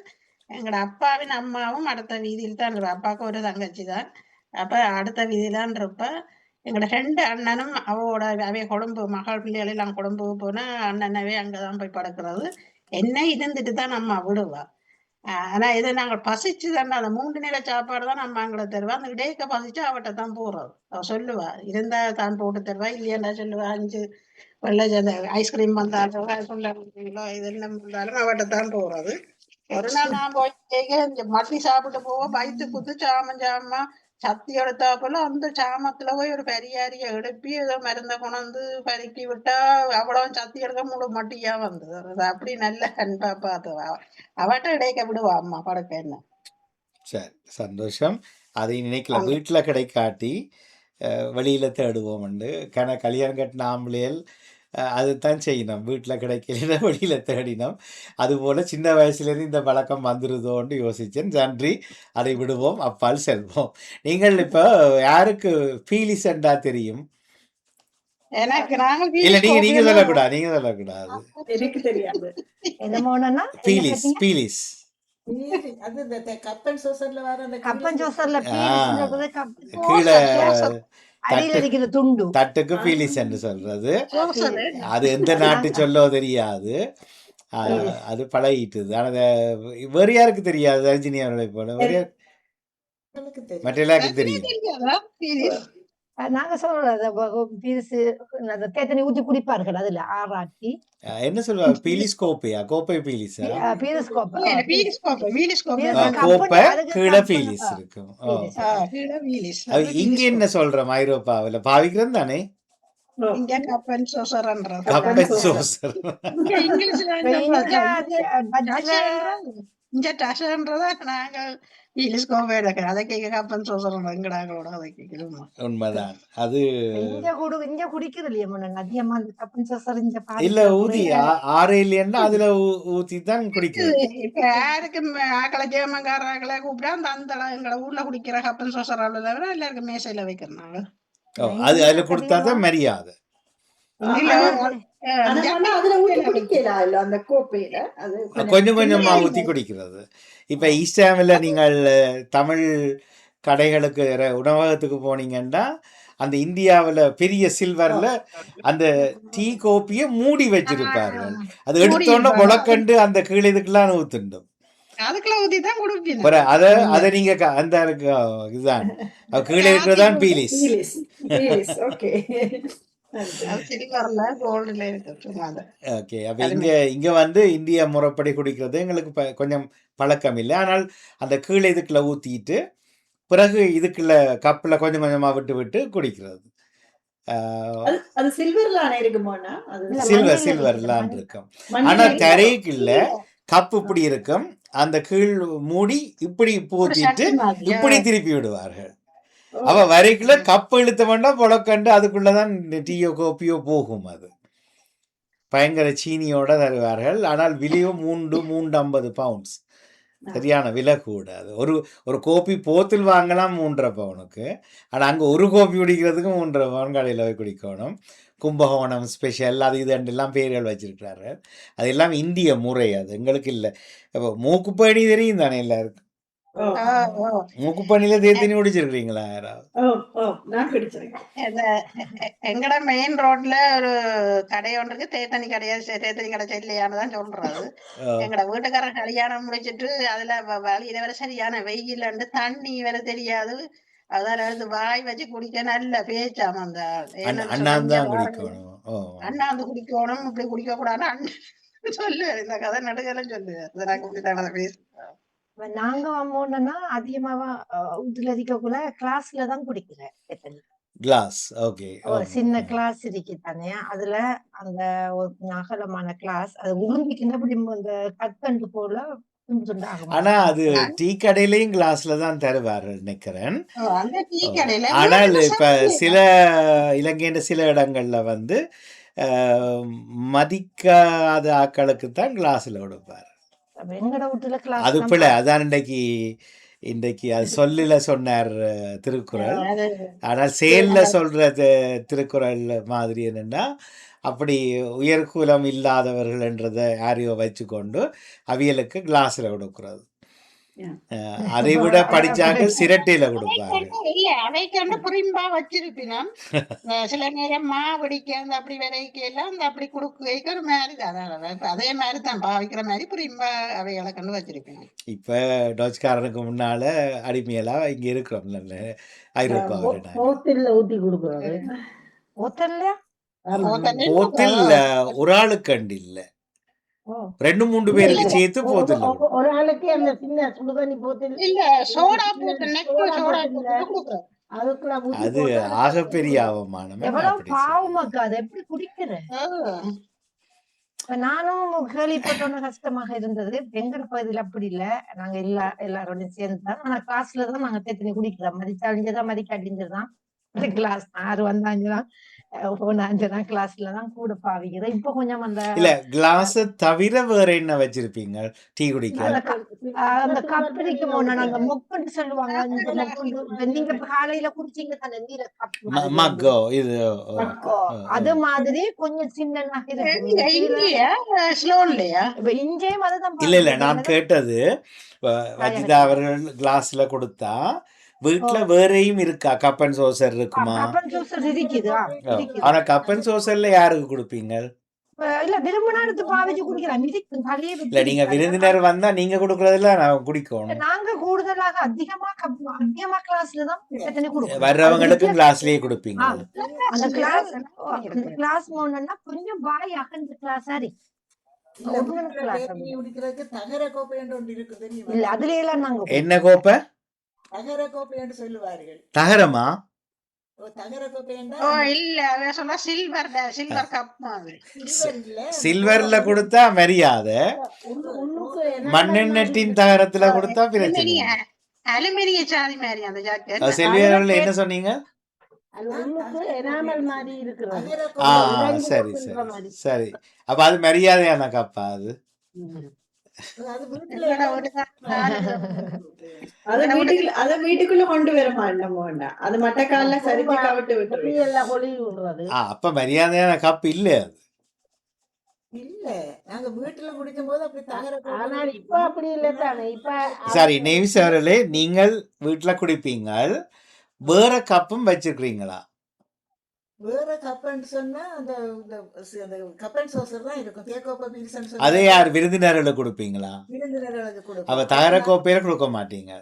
எங்களோட அப்பாவின் அம்மாவும் அடுத்த வீதியில் தான் இருப்பா. அப்பாவுக்கு ஒரு தங்கச்சி தான். அப்ப அடுத்த வீதியிலான் இருப்ப எங்களோட 2 அண்ணனும் அவைய கொழும்பு மகள் பிள்ளைகள் எல்லாம் கொழும்பு போனா அண்ணனவே அங்கதான் போய் படுக்கிறது. என்ன இருந்துட்டு தான் அம்மா விடுவா. ஆனா இது நாங்கள் பசிச்சு தான் அந்த 3 நேர சாப்பாடு தான் நம்ம அங்கே தருவா. அந்த இடையக்க பசிச்சு அவட்ட தான் போறது. அவ சொல்லுவா இருந்தா தான் போட்டு தருவா இல்லையாண்டா சொல்லுவா 5 வெள்ளை அந்த ஐஸ்கிரீம் வந்தாலும் இதெல்லாம் வந்தாலும் அவட்ட தான் போறது. ஒரு நாள் நான் போய் மட்டி சாப்பிட்டு போவோம் வயிற்று குத்து சாம சத்தி எடுத்தா போல அந்த சாமத்துல போய் ஒரு பெரியாரிய எடுப்பி ஏதோ மருந்த கொண்டு பருக்கி விட்டா அவ்வளவு சத்தி எடுக்க முழு மட்டியா வந்தது. அது அப்படி நல்ல அன்பா பார்த்தவா அவட்ட இடைக்க விடுவா அம்மா படுக்க என்ன. சரி சந்தோஷம். அதை நினைக்கல அந்த வீட்டுல கிடைக்காட்டி வெளியில தேடுவோம் உண்டு. கல்யாணம் கட்டின ஆம்பளையல் அதுதான் செய்யணும். வீட்டுல கிடைக்கல வெளியில தேடினோம். அதுபோல சின்ன வயசுலேருந்து இந்த பழக்கம் வந்துருதோன்னு யோசிச்சேன். நன்றி. அதை விடுவோம் அப்பால் செல்வோம். நீங்கள் இப்போ யாருக்கு பீலிசண்டா தெரியும்? எனக்கு நாங்கள் இல்ல பீலிஸ் நீங்க கோப்பையெல்லாம் சொல்லக்கூடாது நீங்க சொல்லக்கூடாது. எனக்கு தெரியாது. என்ன மோனன்னா என்ன பீலிஸ் கேட்டீங்க? பீலிஸ் அது இந்த கப்பன் சோசர்ல வர அந்த கப்பன் ஜோசர்ல ஆ, பீலிஸ்ன்றது கப்பன் கீழே சோசர் அடியில தட்டு இருக்கிற துண்டு. தட்டுக்கு பீலிஸ் என்று சொல்றது. சோசர் அது எந்த நாட்டு நாங்க சொல்லோ தெரியாது. பீலிஸ் அது பழகிட்டுது. ஆனால் வேறு யாருக்கு தெரியாது? ரஜினி அவர்களை போல வேறு யார் தெரியும். மற்ற எல்லாருக்கும் ரஜினி தெரியும். தெரியாதா பீலிஸ்? நாங்க சொல்றது பீலிஸ் அந்த தேத்தனி ஊத்தி குடிப்பார்கள் அதுல ஆறாக்கி என்ன சொல்லுவாங்க? பீலிஸ் கோப்பையா? கோப்பை பீலிஸா? பீலிஸ் கோப்பை இல்ல பீலிஸ் கோப்பை பீலிஸ் கோப்பை பீலிஸ் தான். கோப்பை அதுக்கு கீழே கப்பன் பீலிஸ் இருக்கும். பீலிஸ் கீழே பீலிஸ் அது அது இங்க பீலிஸ் என்ன கோப்பை. சொல்றோம்? ஐரோப்பாவில் பாவிக்கிறோம் தானே இங்க கப்பன் சோசர்ன்றது. Cup and cup and saucer. சோசர். இங்க இங்கிலீஷ்ல இப்ப இங்க டச்சுல இங்க டஷன்றதா நாங்கள் பீலிஸ் கோப்பை எடுக்கிறோம். அதை கேட்க கப்பன் சோசர் எங்கடாங்களோட அதை கேட்கிறோம். உண்மைதான். அது இங்க குடிக்கிறது இல்லையா முன்ன அதிகமா அந்த கப்பன் சோசர் இங்க இல்ல பாதிக்கிற ஊதி குறைய ஆறு இல்லைன்னா அதுல ஊத்தி தான் குடிக்கிறது. இப்ப யாருக்கு ஆக்களை ஜேமங்கார ஆக்களை கூப்பிட்டா அந்த அந்த எங்களை ஊர்ல குடிக்கிற கப்பன் சோசர் தவிர எல்லாருக்கும் மேசையில வைக்கிறாங்க. அது இங்க அதுல கொடுத்தா அதிகமா தான் மரியாதை. இல்ல ஆனா ஆனா அதுல ஊத்தி குடிக்கலாம் இல்ல அந்த கோப்பையில அது கொஞ்சம் கொஞ்சமா ஊத்தி குடிக்கிறது. இப்ப ஈஸ்டாமில் நீங்கள் தமிழ் கடைகளுக்கு உணவகத்துக்கு போனீங்கன்னா அந்த இந்தியாவில் பெரிய சில்வர்ல அந்த டீ கோப்பியை மூடி வச்சிருப்பார்கள். அது எடுத்தோன்னே முளக்கண்டு அந்த கீழே இதுக்கெல்லாம் ஊத்துண்டும். அதுக்குள்ள ஊத்தி தான் குடிப்பீங்க. அதை நீங்க அந்த இதுதான் கீழே இருக்கிறதான் பீலிஸ். ஓகே சில்வர்ல கோல்டுல இருக்கு. ஓகே. அப்ப இங்க வந்து இந்திய முறைப்படி குடிக்கிறது எங்களுக்கு கொஞ்சம் பழக்கம் இல்லை. ஆனால் அந்த கீழே இதுக்குள்ள ஊத்திட்டு பிறகு இதுக்குள்ள கப்ல கொஞ்சம் கொஞ்சமா விட்டு விட்டு குடிக்கிறது. அது சில்வர்ல இருக்குமோனா சில்வர்லாம் இருக்கும். ஆனா தரைக்கு இல்ல கப் இப்படி இருக்கும். அந்த கீழ் மூடி இப்படி பூத்திட்டு இப்படி திருப்பி விடுவார்கள். அவ வரைக்குள்ள கப் இழுத்த வேண்டாம் புழக்கண்டு அதுக்குள்ளதான் டீயோ கோப்பியோ போகும். அது பயங்கர சீனியோட தருவார்கள். ஆனால் விலையோ 350 பவுண்ட்ஸ். சரியான விலை கூட. அது ஒரு கோப்பி போத்தில் வாங்கலாம் 3.5 பவுனுக்கு. ஆனால் அங்கே ஒரு கோப்பி குடிக்கிறதுக்கு 3.5 பவுன் கடையில் போய் குடிக்கணும். கும்பகோணம் ஸ்பெஷல் அது இது எல்லாம் பேர்கள் வச்சிருக்கிறாரு. அது எல்லாம் இந்திய முறை. அது எங்களுக்கு இல்லை. இப்போ மூக்குப்பணி தெரியும் தானே எல்லாருக்கும். மூக்குப்பணியில தேத்தனி குடிச்சிருக்கீங்களா யாராவது? எங்கட மெயின் ரோட்ல ஒரு கடை ஒன்று இருக்கு. தேத்தனி கடை இல்லையானதான் சொல்றது. எங்கட வீட்டுக்காரர் கல்யாணம் முடிச்சிட்டு அதுல வழியில வர சரியான வெயில் தண்ணி வேற தெரியாது. அதாவது வாய் வச்சு குடிக்க நல்ல பேச்சாம அந்த அண்ணாந்து குடிக்கணும். அண்ணாந்து குடிக்கணும் இப்படி குடிக்க கூடாது சொல்லுவாரு. இந்த கதை நடுகலாம் சொல்லுவாரு. பேச நாங்க வந்தோம்னா அதிகமாவா வீட்டுல இருக்கக்குள்ள கிளாஸ்ல தான் குடிக்கிறேன் எத்தனை. கிளாஸ். ஓகே. ஒரு சின்ன கிளாஸ் இருக்கு தானே, அதுல அந்த ஒரு அகலமான கிளாஸ் அது உருண்டிக்கிட்டு அப்படி அந்த கட் பண்ணிட்டு போல துண்டு துண்டாகும். ஆனா அது டீ கடையிலயும் கிளாஸ்ல தான் தருவாரு நினைக்கிறேன். அந்த டீ கடையில ஆனால் வீட்டுல இப்ப சாப்பிடலாம். சில இலங்கையின் சில இடங்கள்ல வந்து மதிக்காத ஆக்களுக்கு தான் கிளாஸ்ல கொடுப்பாரு. அப்ப எங்கட வீட்டுல அது கிளாஸ் பிள்ளை அதான் இன்றைக்கு அது சொல்லில சொன்னார் திருக்குறள். அது ஆனால் செயல்ல சொல்றது திருக்குறள் மாதிரி என்னன்னா, அப்படி உயர்குலம் இல்லாதவர்கள்ன்றதை யாரையோ வச்சுக்கொண்டு அவியலுக்கு கிளாஸ்ல கொடுக்கிறது. அதை விட படிச்சாக்க சிரட்டையில கொடுப்பாரு. இல்ல அவைக்கு புரிம்பா வச்சிருப்பினும் சில நேரம் மாவடிக்க அந்த அப்படி விலைக்கு எல்லாம் அந்த அப்படி கொடுக்க ஒரு மாதிரி தான் அதே மாதிரி தான் பாவிக்கிற மாதிரி புரிம்பா அவைகளை கண்டு வச்சிருப்பேன். இப்ப டச்சுக்காரனுக்கு முன்னால அடிமையெல்லாம் இங்க இருக்கிறோம் நல்ல ஐரோப்பாவில். போத்தில்ல ஊத்தி கொடுக்குறாரு. ஒத்தல்ல போத்தில் ஒரு ஆளுக்கு அண்டு இல்ல, 2-3 பேருக்கு சேர்த்து போத்தில். ஒரு ஆளுக்கு அந்த சின்ன சுடுதண்ணி போத்தில் இல்ல சோடா போட்டு நெக்கு சோடா போட்டு கொடுக்குறோம். அதுக்குள்ள ஊத்தி அது போட்டா ஆகப்பெரிய அவமானம். எவ்வளவு அப்படி சொல்லி. பாவமாக்கா அதை எப்படி குடிக்கிறேன். நானும் கேள்விப்பட்டோன்னு கஷ்டமாக இருந்தது. எங்கட பகுதியில அப்படி இல்ல, நாங்க எல்லாரோடையும் சேர்ந்துதான். ஆனா கிளாஸ்ல தான் நாங்க தேத்தனி குடிக்கிறோம். மதிச்சாஞ்சதான் மதிக்காட்டிஞ்சதான் கிளாஸ் 6 வந்தாஞ்சுதான் போனாஞ்சுதான் கிளாஸ்ல தான் கூட பாவிக்கிறோம். இப்ப கொஞ்சம் அந்த இல்ல கிளாஸ் தவிர வேற என்ன வச்சிருப்பீங்க டீ குடிக்க? அந்த கப்படிக்கு போனா நாங்க மொக்குன்னு சொல்லுவாங்க. அந்த மொக்கு நீங்க இப்ப காலையில குடிச்சீங்க தானே நீல கப் மக்கோ இது அது மாதிரி கொஞ்சம் சின்ன இங்கேயா ஸ்லோன்லயா? இப்ப இங்கேயும் அதுதான் இல்ல நான் கேட்டது வஜிதா அவர்கள் கிளாஸ்ல கொடுத்தா வீட்டுல வேறையும் இருக்கா? கப் அண்ட் சோசர் இருக்குமா? கப்பன் ஜூஸர் இருக்குது. ஆனா கப் அண்ட் சோசர்ல யாருக்கு கொடுப்பீங்க? இல்ல விரும்பினா எடுத்து பாவிச்சு குடிக்கலாம். இல்ல நீங்க விருந்தினர் வந்தா நீங்க கொடுக்கறதுல நான் குடிக்கணும். நாங்க கூடுதலாக அதிகமா கிளாஸ்ல தான் எத்தனை கொடுப்போம். வர்றவங்களுக்கு கிளாஸ்லயே கொடுப்பீங்க. அந்த கிளாஸ் போனோம்னா கொஞ்சம் வாய் அகன்ற கிளாஸ் சரி. குடிக்கிறதுக்கு தகர கோப்பை என்று ஒன்று இருக்குது தெரியுமா? இல்ல அதுல எல்லாம் நாங்க என்ன கோப்பை? தகர கோப்பை என்று சொல்லுவார்கள். தகரமா? தகர கோப்பை ஓ இல்ல அவ சொன்னா சில்வர் கப் மாதிரி. சில்வர் இல்ல, சில்வர்ல கொடுத்தா மரியாதை, மண்ணெண்ணெட்டின் தகரத்துல கொடுத்தா பிரச்சனை. அலுமினிய சாதி மாதிரி அந்த ஜாக்கெட். செல்வியர்கள் என்ன சொன்னீங்க? எனாமல் மாதிரி இருக்கிறது. தகர கோப்பை சரி சரி சரி. அப்ப அது மரியாதையான கப்பா? அது அது வீட்டுல அத வீட்டுக்குள்ள கொண்டு வர மாட்டோம். அது மட்ட கால சரிச்சு கவிட்டு விட்டு எல்லாம் ஒளி விடுறது. அப்ப மரியாதையான கப் இல்ல அது. இல்ல, நாங்க வீட்டுல குடிக்கும் போது அப்படி தகர கோப்பை. ஆனால் இப்ப அப்படி இல்லை தானே. இப்ப சரி நேவிஸ் அவர்களே, நீங்கள் வீட்டுல குடிப்பீங்க, வேற கப்பும் வச்சிருக்கீங்களா? வேற கப்பன்னு சொன்னா அந்த கப்பன் சோசர் தான் இருக்கும். தேக்கோப்பை பீல்சன் அதே யார் விருந்தினர்களுக்கு கொடுப்பீங்களா? விருந்தினர்களுக்கு அவ கொடுப்போம். தகர கோப்பையில கொடுக்க மாட்டீங்க?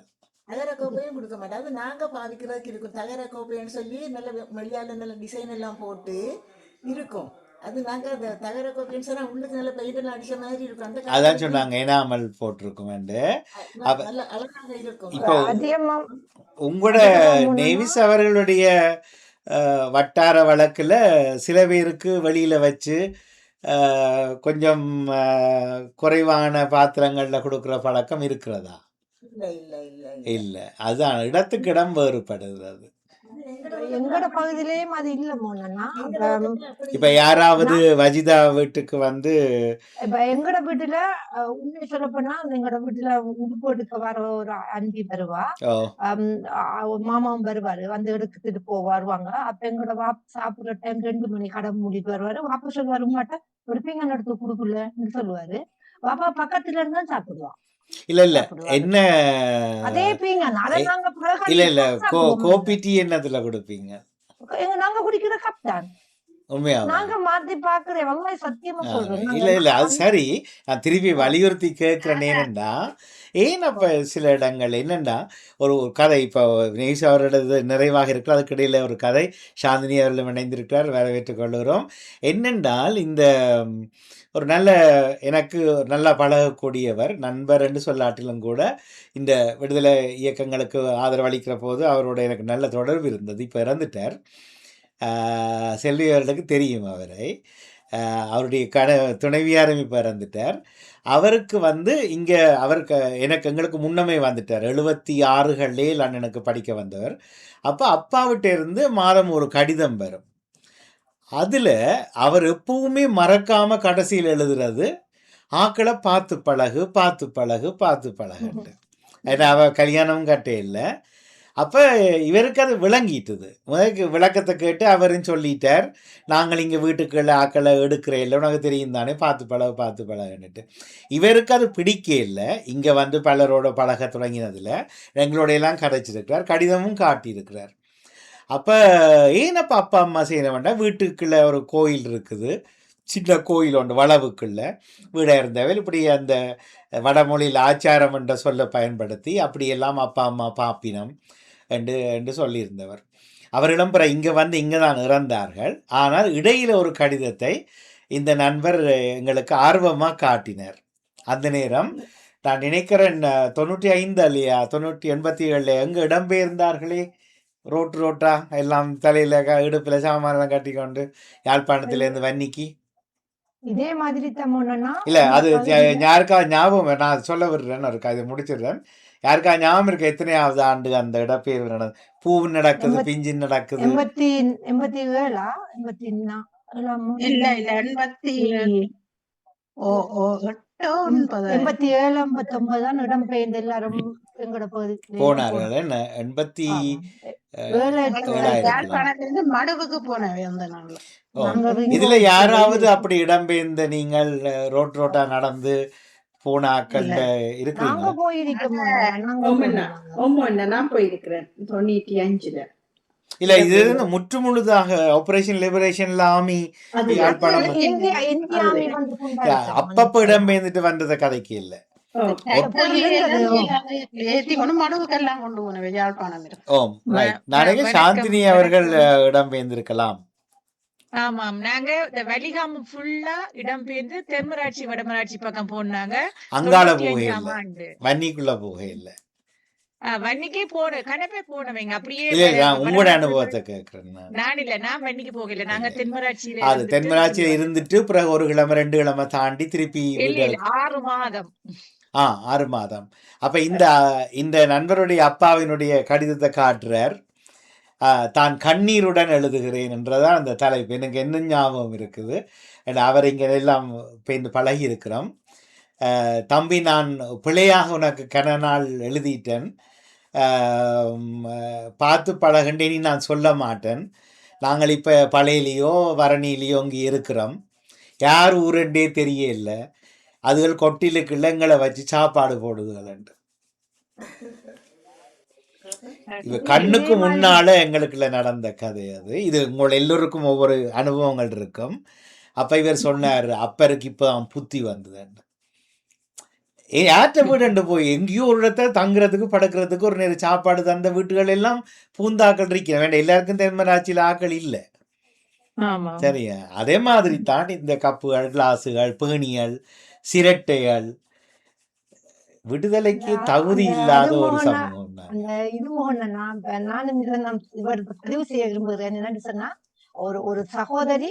தகர கோப்பையும் கொடுக்க மாட்டோம். அது நாங்க பாவிக்கிறதுக்கு இருக்கும். தகர கோப்பைன்னு சொல்லி நல்ல வெளியால நல்ல டிசைன் எல்லாம் போட்டு இருக்கும். அது நாங்க அந்த தகர கோப்பைன்னு சொன்னா உள்ளுக்கு நல்ல பெயிண்ட் எல்லாம் அடிச்ச மாதிரி இருக்கும். அந்த அதான் சொன்னாங்க எனாமல் போட்டிருக்கும். நல்ல அழகாக இருக்கும். இப்போ அதிகமா உங்களோட நேவிஸ் அவர்களுடைய வட்டார வழக்குல சில பேருக்கு வெளியில வச்சு கொஞ்சம் குறைவான பாத்திரங்கள்ல கொடுக்கிற பழக்கம் இருக்கிறதா? இல்ல இல்ல இல்ல இல்ல, அதுதான் இடத்துக்கு இடம் வேறுபடுது. அது எங்கட பகுதியிலேயும் அது இல்ல மோனா. இப்ப யாராவது வஜிதா வீட்டுக்கு வந்து இப்ப எங்கட வீட்டுல உண்மை சொல்ல போனா எங்கட வீட்டுல உடுப்பு எடுக்க வர ஒரு அன்பி வருவா, மாமாவும் வருவாரு, வந்து எடுத்துட்டு வருவாங்க. அப்ப எங்கட சாப்பிடுற டைம் 2 மணி கடை மூடிட்டு வருவாரு. வாப்பா சொல்லுவாரு மாட்டேன் ஒரு பீங்கன் எடுத்து கொடுக்கலன்னு சொல்லுவாரு. பாப்பா பக்கத்துல இருந்தா சாப்பிடுவான். இல்ல என்ன அதே பீங்கன் அதை நாங்க இல்ல கோபி டீ என்னத்துல கொடுப்பீங்க? நாங்க குடிக்கிற கப் தான். உண்மையாவே. நாங்க மாத்தி பாக்குறேன் வல்லாஹி சத்தியமா சொல்றேன். இல்ல, இல்ல. அது சரி. நான் திருப்பி வலியுறுத்தி கேட்கிறேன். ஏனென்டா, ஏன் அப்ப சில இடங்கள் என்னென்னா, ஒரு கதை இப்போ வினேஷ் அவரோடது நிறைவாக இருக்கிறது. அதுக்கு இடையில ஒரு கதை சாந்தினி அவர்களும் இணைந்திருக்கிறார். வரவேற்றுக் கொள்கிறோம். என்னென்றால், இந்த ஒரு நல்ல எனக்கு நல்லா பழகக்கூடியவர், நண்பர் என்று சொல்லாட்டிலும் கூட, இந்த விடுதலை இயக்கங்களுக்கு ஆதரவு அளிக்கிற போது அவரோட எனக்கு நல்ல தொடர்பு இருந்தது. இப்போ இறந்துட்டார். செல்வி அவர்களுக்கு தெரியும் அவரை. அவருடைய துணைவியாரும் இப்போ இறந்துட்டார். அவருக்கு வந்து இங்கே அவருக்கு எங்களுக்கு முன்னமே வந்துட்டார். 76களில் அண்ணனுக்கு படிக்க வந்தவர். அப்போ அப்பாவிட்ட இருந்து மாதம் ஒரு கடிதம் வரும். அதில் அவர் எப்பவுமே மறக்காம கடைசியில் எழுதுறது, ஆக்களை பார்த்து பழகு பார்த்து பழகு பார்த்து பழகுன்ட்டு. ஏன்னா அவள் கல்யாணமும் கட்டே இல்லை. அப்போ இவருக்கு அது விளங்கிட்டுது. முதலுக்கு விளக்கத்தை கேட்டு அவரும் சொல்லிட்டார், நாங்கள் இங்கே வீட்டுக்குள்ள ஆக்களை எடுக்கிற இல்லை, உனக்கு தெரியும் தானே, பார்த்து பழகுன்னுட்டு. இவருக்கு அது பிடிக்க இல்லை. இங்கே வந்து பலரோட பழக தொடங்கினதில் எங்களோடையெல்லாம் கதைச்சிருக்கிறார், கடிதமும் காட்டியிருக்கிறார். அப்போ ஏனப்பா அப்பா அம்மா செய்ய வேண்டாம், வீட்டுக்குள்ளே ஒரு கோயில் இருக்குது, சின்ன கோயில் ஒன்று வளவுக்குள்ள வீடாக இருந்தவள், இப்படி அந்த வடமொழியில் ஆச்சாரம் என்ற சொல்ல பயன்படுத்தி அப்படியெல்லாம் அப்பா அம்மா பாப்பினம் என்று சொல்லியிருந்தவர். அவரிடம் பிற இங்கே வந்து இங்கே தான் இறந்தார்கள். ஆனால் இடையில் ஒரு கடிதத்தை இந்த நண்பர் எங்களுக்கு ஆர்வமாக காட்டினார். அந்த நேரம் நான் நினைக்கிறேன் 95 இல்லையா, 87 எங்கே இடம்பெயர்ந்தார்களே, ரோட்டா எல்லாம் தலையில் இடுப்பில் சாமானெல்லாம் கட்டிக்கொண்டு யாழ்ப்பாணத்திலேருந்து வன்னிக்கு. இதே மாதிரி தம்மோன்னா இல்லை, அது யாருக்கா ஞாபகம், நான் சொல்ல விடுறேன்னு இருக்கா, இதை முடிச்சிடுறேன். யாருக்கா ஞாபகம் இருக்க எத்தனையாவது ஆண்டு அந்த இடப்பெயர்வு நடந்தது? பூ நடக்குது, பிஞ்சு நடக்குது. 87 89 தான் இடம்பெயர்ந்து எல்லாரும் எங்கட பகுதிக்கு போனார்கள். என்ன 87 மடுவுக்கு போனவே அந்த நாள்ல. இதுல யாராவது அப்படி இடம்பெயர்ந்த நீங்கள் ரோட்டா நடந்து போன ஆக்கள் இருக்கிறீங்க? நான் போயிருக்கிறேன் 95ல. இல்ல, இது முற்றுமுழுதாக ஆபரேஷன் லிபரேஷன் ஆர்மி யாழ்ப்பாணம் அப்பப்ப இடம்பெயர்ந்துட்டு வந்தத கதைக்கு இல்லை. சாந்தினி அவர்கள் இடம்பெயர்ந்திருக்கலாம். ஆமாம், நாங்க இந்த வலிகாம ஃபுல்லா இடம்பெயர்ந்து தென்மராட்சி வடமராட்சி பக்கம் போனாங்க. அங்கால போகை இல்லை, வன்னிக்குள்ள போகை இல்லை. வன்னிக்கே போன கணப்பே போனவங்க அப்படியே. உங்களோட அனுபவத்தை கேட்கிறேன். நான் வன்னிக்கு போகல, நாங்க தென்மராட்சியில அது தென்மராட்சியில இருந்துட்டு பிறகு 1 கிழமை 2 கிழமை தாண்டி திருப்பி 6 மாதம். 6 மாதம். அப்ப இந்த நண்பருடைய அப்பாவினுடைய கடிதத்தை காட்டுறார். தான் கண்ணீருடன் எழுதுகிறேன் என்றதான் அந்த தலைப்பு. எனக்கு என்ன ஞாபகம் இருக்குது, அவர் இங்கே எல்லாம் பேர்ந்து பழகி இருக்கிறோம். தம்பி, நான் பிழையாக உனக்கு கனநாள் எழுதிட்டேன், பார்த்து பழகண்டேனி நான் சொல்ல மாட்டேன். நாங்கள் இப்போ பழையிலையோ வரணிலையோ இங்கே இருக்கிறோம், யார் ஊரெண்டே தெரிய இல்லை, அதுகள் கொட்டிலுக்கு இல்லங்களை வச்சு சாப்பாடு போடுதுகள். இது கண்ணுக்கு முன்னால எங்களுக்குள்ள நடந்த கதை அது. இது உங்கள் எல்லோருக்கும் ஒவ்வொரு அனுபவங்கள் இருக்கும். அப்ப இவர் சொன்னார், அப்பருக்கு இப்பதான் புத்தி வந்ததுன்னு. யார்கிட்ட வீடு போய் எங்கேயோ ஒரு இடத்துல தங்குறதுக்கு படுக்கிறதுக்கு ஒரு நேரம் சாப்பாடு தந்த வீட்டுகள் எல்லாம் பூந்தாக்கள் இருக்க வேண்டாம். எல்லாருக்கும் தென்மராட்சியில் ஆக்கள் இல்லை. சரியா? அதே மாதிரி தான் இந்த கப்புகள், கிளாஸுகள், பேணிகள், சிரட்டைகள் விடுதலைக்கு தகுதி இல்லாத ஒரு சமூகம். அந்த இது நானும் இவர் பதிவு செய்ய விரும்புகிறேன். என்னன்னு சொன்னா, ஒரு சகோதரி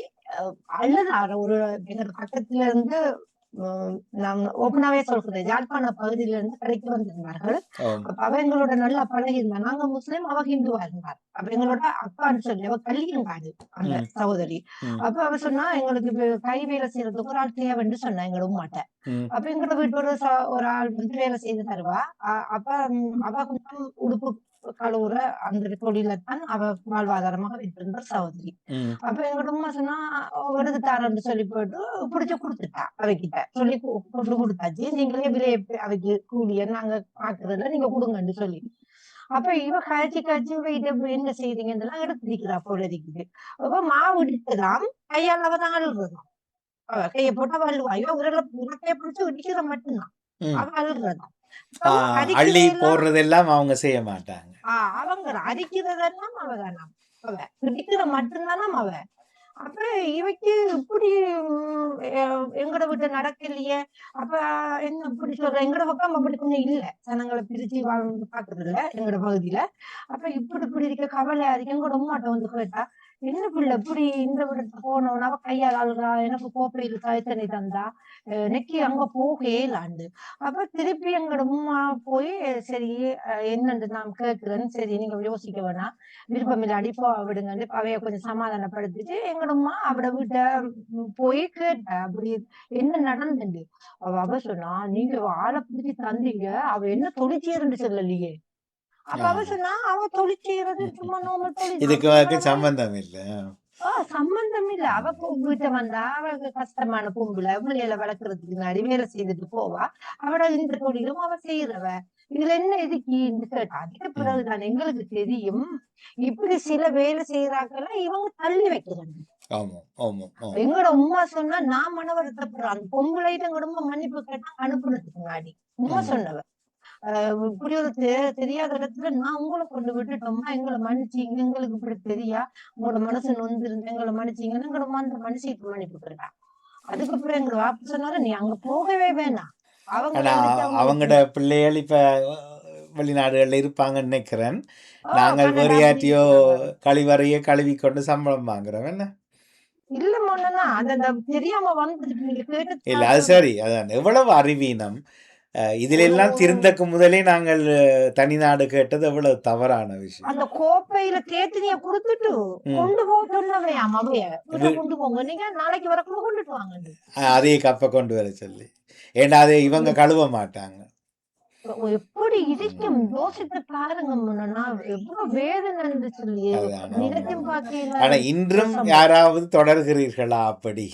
அழுதார ஒரு எங்க பக்கத்துல இருந்து, நான் ஓப்பனாவே சொல்கிறேன், யாழ்ப்பாண பகுதியில இருந்து கடைக்கு வந்திருந்தார்கள். அப்ப அவ எங்களோட நல்லா பழகி இருந்தா. நாங்க முஸ்லீம், அவ ஹிந்துவா இருந்தார். அப்ப எங்களோட அக்கான்னு சொல்லி அவ கல்லிங்காடு அந்த சகோதரி. அப்ப அவ சொன்னா, எங்களுக்கு கை வேலை செய்யறதுக்கு ஒரு ஆள் தேவைன்னு சொன்னா எங்களோட உமாட்ட. அப்ப எங்களோட வீட்டோட ஒரு ஆள் வந்து வேலை செய்து தருவா. அப்ப அவ கொஞ்சம் உடுப்பு கழுவுற அந்த தொழிலத்தான் அவ வாழ்வாதாரமாக வைத்திருந்த சகோதரி. அப்ப எங்களோட உமா சொன்னா, எடுத்துட்டாரன்னு சொல்லி போயிட்டு பிடிச்சு கொடுத்துட்டா. அவைக்கிட்ட சொல்லி கொடுத்தாச்சு, நீங்களே விலையை அவைக்கு கூலிய நாங்க பாக்குறதுல நீங்க கொடுங்கன்னு சொல்லி. அப்ப இவ காய்ச்சி இவ என்ன செய்றீங்கன்னு எடுத்துக்கிறா போல இருக்குது. அப்ப மாவு எடுக்கலாம் கையால அவ தான் அழுகுறதாம். அவ கையை போட்டு அவ அழுவா. இவ உருளைக்கையை பிடிச்சு இடிக்கிற மட்டும்தான் ம். அவ அழுகுறதாம். ஆ, அவ அள்ளி அரிக்கிறதெல்லாம் போடுறதெல்லாம் அவங்க செய்ய மாட்டாங்க. அவங்க அரிக்கிறதெல்லாம் அவதானாம். அவ இடிக்கிற மட்டும்தானாம் அவ. அப்ப இவைக்கு இப்படி எங்கட வீட்டு நடக்கலையே. அப்ப என்ன இப்படி சொல்ற, எங்கட பக்கம் அப்படி கொஞ்சம் இல்ல, ஜனங்களை பிரிச்சு வாழ்ந்து பாக்குறது இல்ல எங்கட பகுதியில. அப்ப இப்படி இருக்க கவலையா இருக்கு. எங்கட உமாட்ட வந்து கேட்டா, என்ன பிள்ளை இப்படி இந்த வீட்டுக்கு போனோம்னா அவ கையால் ஆளுதா, எனக்கு கோப்பையில் காய்ச்சனை தந்தா, நெக்கி அங்க போகலாண்டு. அப்ப திருப்பி எங்கட உமா போய் சரி என்னன்னு நான் கேட்கிறேன், சரி நீங்க யோசிக்க வேணாம், விருப்பம் அடிப்போ விடுங்க அவைய கொஞ்சம் சமாதானப்படுத்திட்டு எங்கடம்மா அவட வீட்டை போய் கேட்டா அப்படி என்ன நடந்துண்டு. அவ சொன்னா, நீங்க ஆளை பிடிச்சி தந்தீங்க, அவ என்ன தொழிற்சியர்ன்னு சொல்லலையே. அப்ப அவ சொன்னா, அவ தொழிற்சியறது சும்மா நோமல் தொழில் இதுக்கு சம்பந்தம் இல்ல. சம்பந்தம் இல்ல. அவ வீட்டை வந்தா அவளுக்கு கஷ்டமான பொம்புல பிள்ளைகளை வளர்க்கறதுக்கு முன்னாடி வேலை செய்துட்டு போவா. அவட இந்த தொழிலும் அவ செய்யறவ. இதுல என்ன எதுக்கு கேட்டா, அதுக்கு பிறகுதான் எங்களுக்கு தெரியும் இப்படி சில வேலை செய்யறாங்கலாம் இவங்க தள்ளி வைக்கிறாங்க. எங்களோட உமா சொன்னா, நான் மன வருத்தப்படுறேன். அந்த பொம்பளைட்டு எங்களோட உமா மன்னிப்பு கேட்டா அனுப்புறதுக்கு முன்னாடி உமா சொன்னவ, இப்படி ஒரு தெரியாத இடத்துல நான் உங்களை கொண்டு விட்டுட்டோம்மா, எங்களை மன்னிச்சீங்க, எங்களுக்கு இப்படி தெரியா, உங்களோட மனசு நொந்திருந்து எங்களை மன்னிச்சீங்கன்னு எங்களோட அந்த மனுஷிக்கு மன்னிப்பு கேட்டா. அதுக்கப்புறம் எங்க வாப்பு சொன்னாரு, நீ அங்க போகவே வேணாம். அவங்களோட பிள்ளைகள் இப்ப வெளிநாடுகள்ல இருப்பாங்கன்னு நினைக்கிறேன். நாங்கள் வேறையாட்டியோ கழிவறைய கழுவி கொண்டு சம்பளம் வாங்குறோம். என்ன இல்ல மொன்னா அந்த தெரியாம வந்துட்டு இல்ல, அது சரி. அதான் எவ்வளவு அறிவீனம். இதுல எல்லாம் திருந்தக்கு முதலே நாங்கள் தனிநாடு கேட்டது எவ்வளவு தவறான விஷயம். அந்த கோப்பையில தேத்தினிய கொடுத்துட்டு கொண்டு போகணும் அவைய கொண்டு போங்க, நீங்க நாளைக்கு வரக்குள்ள கொண்டுட்டு வாங்க, அதே கப்ப கொண்டு வர சொல்லி. ஏன்னா அதை இவங்க கழுவ மாட்டாங்க. எப்படி இருக்கும் யோசித்து பாருங்க. எவ்வளவு வேதனை சொல்லி நினைச்சும் பாக்கல. ஆனா இன்றும் யாராவது தொடர்கிறீர்களா அப்படி?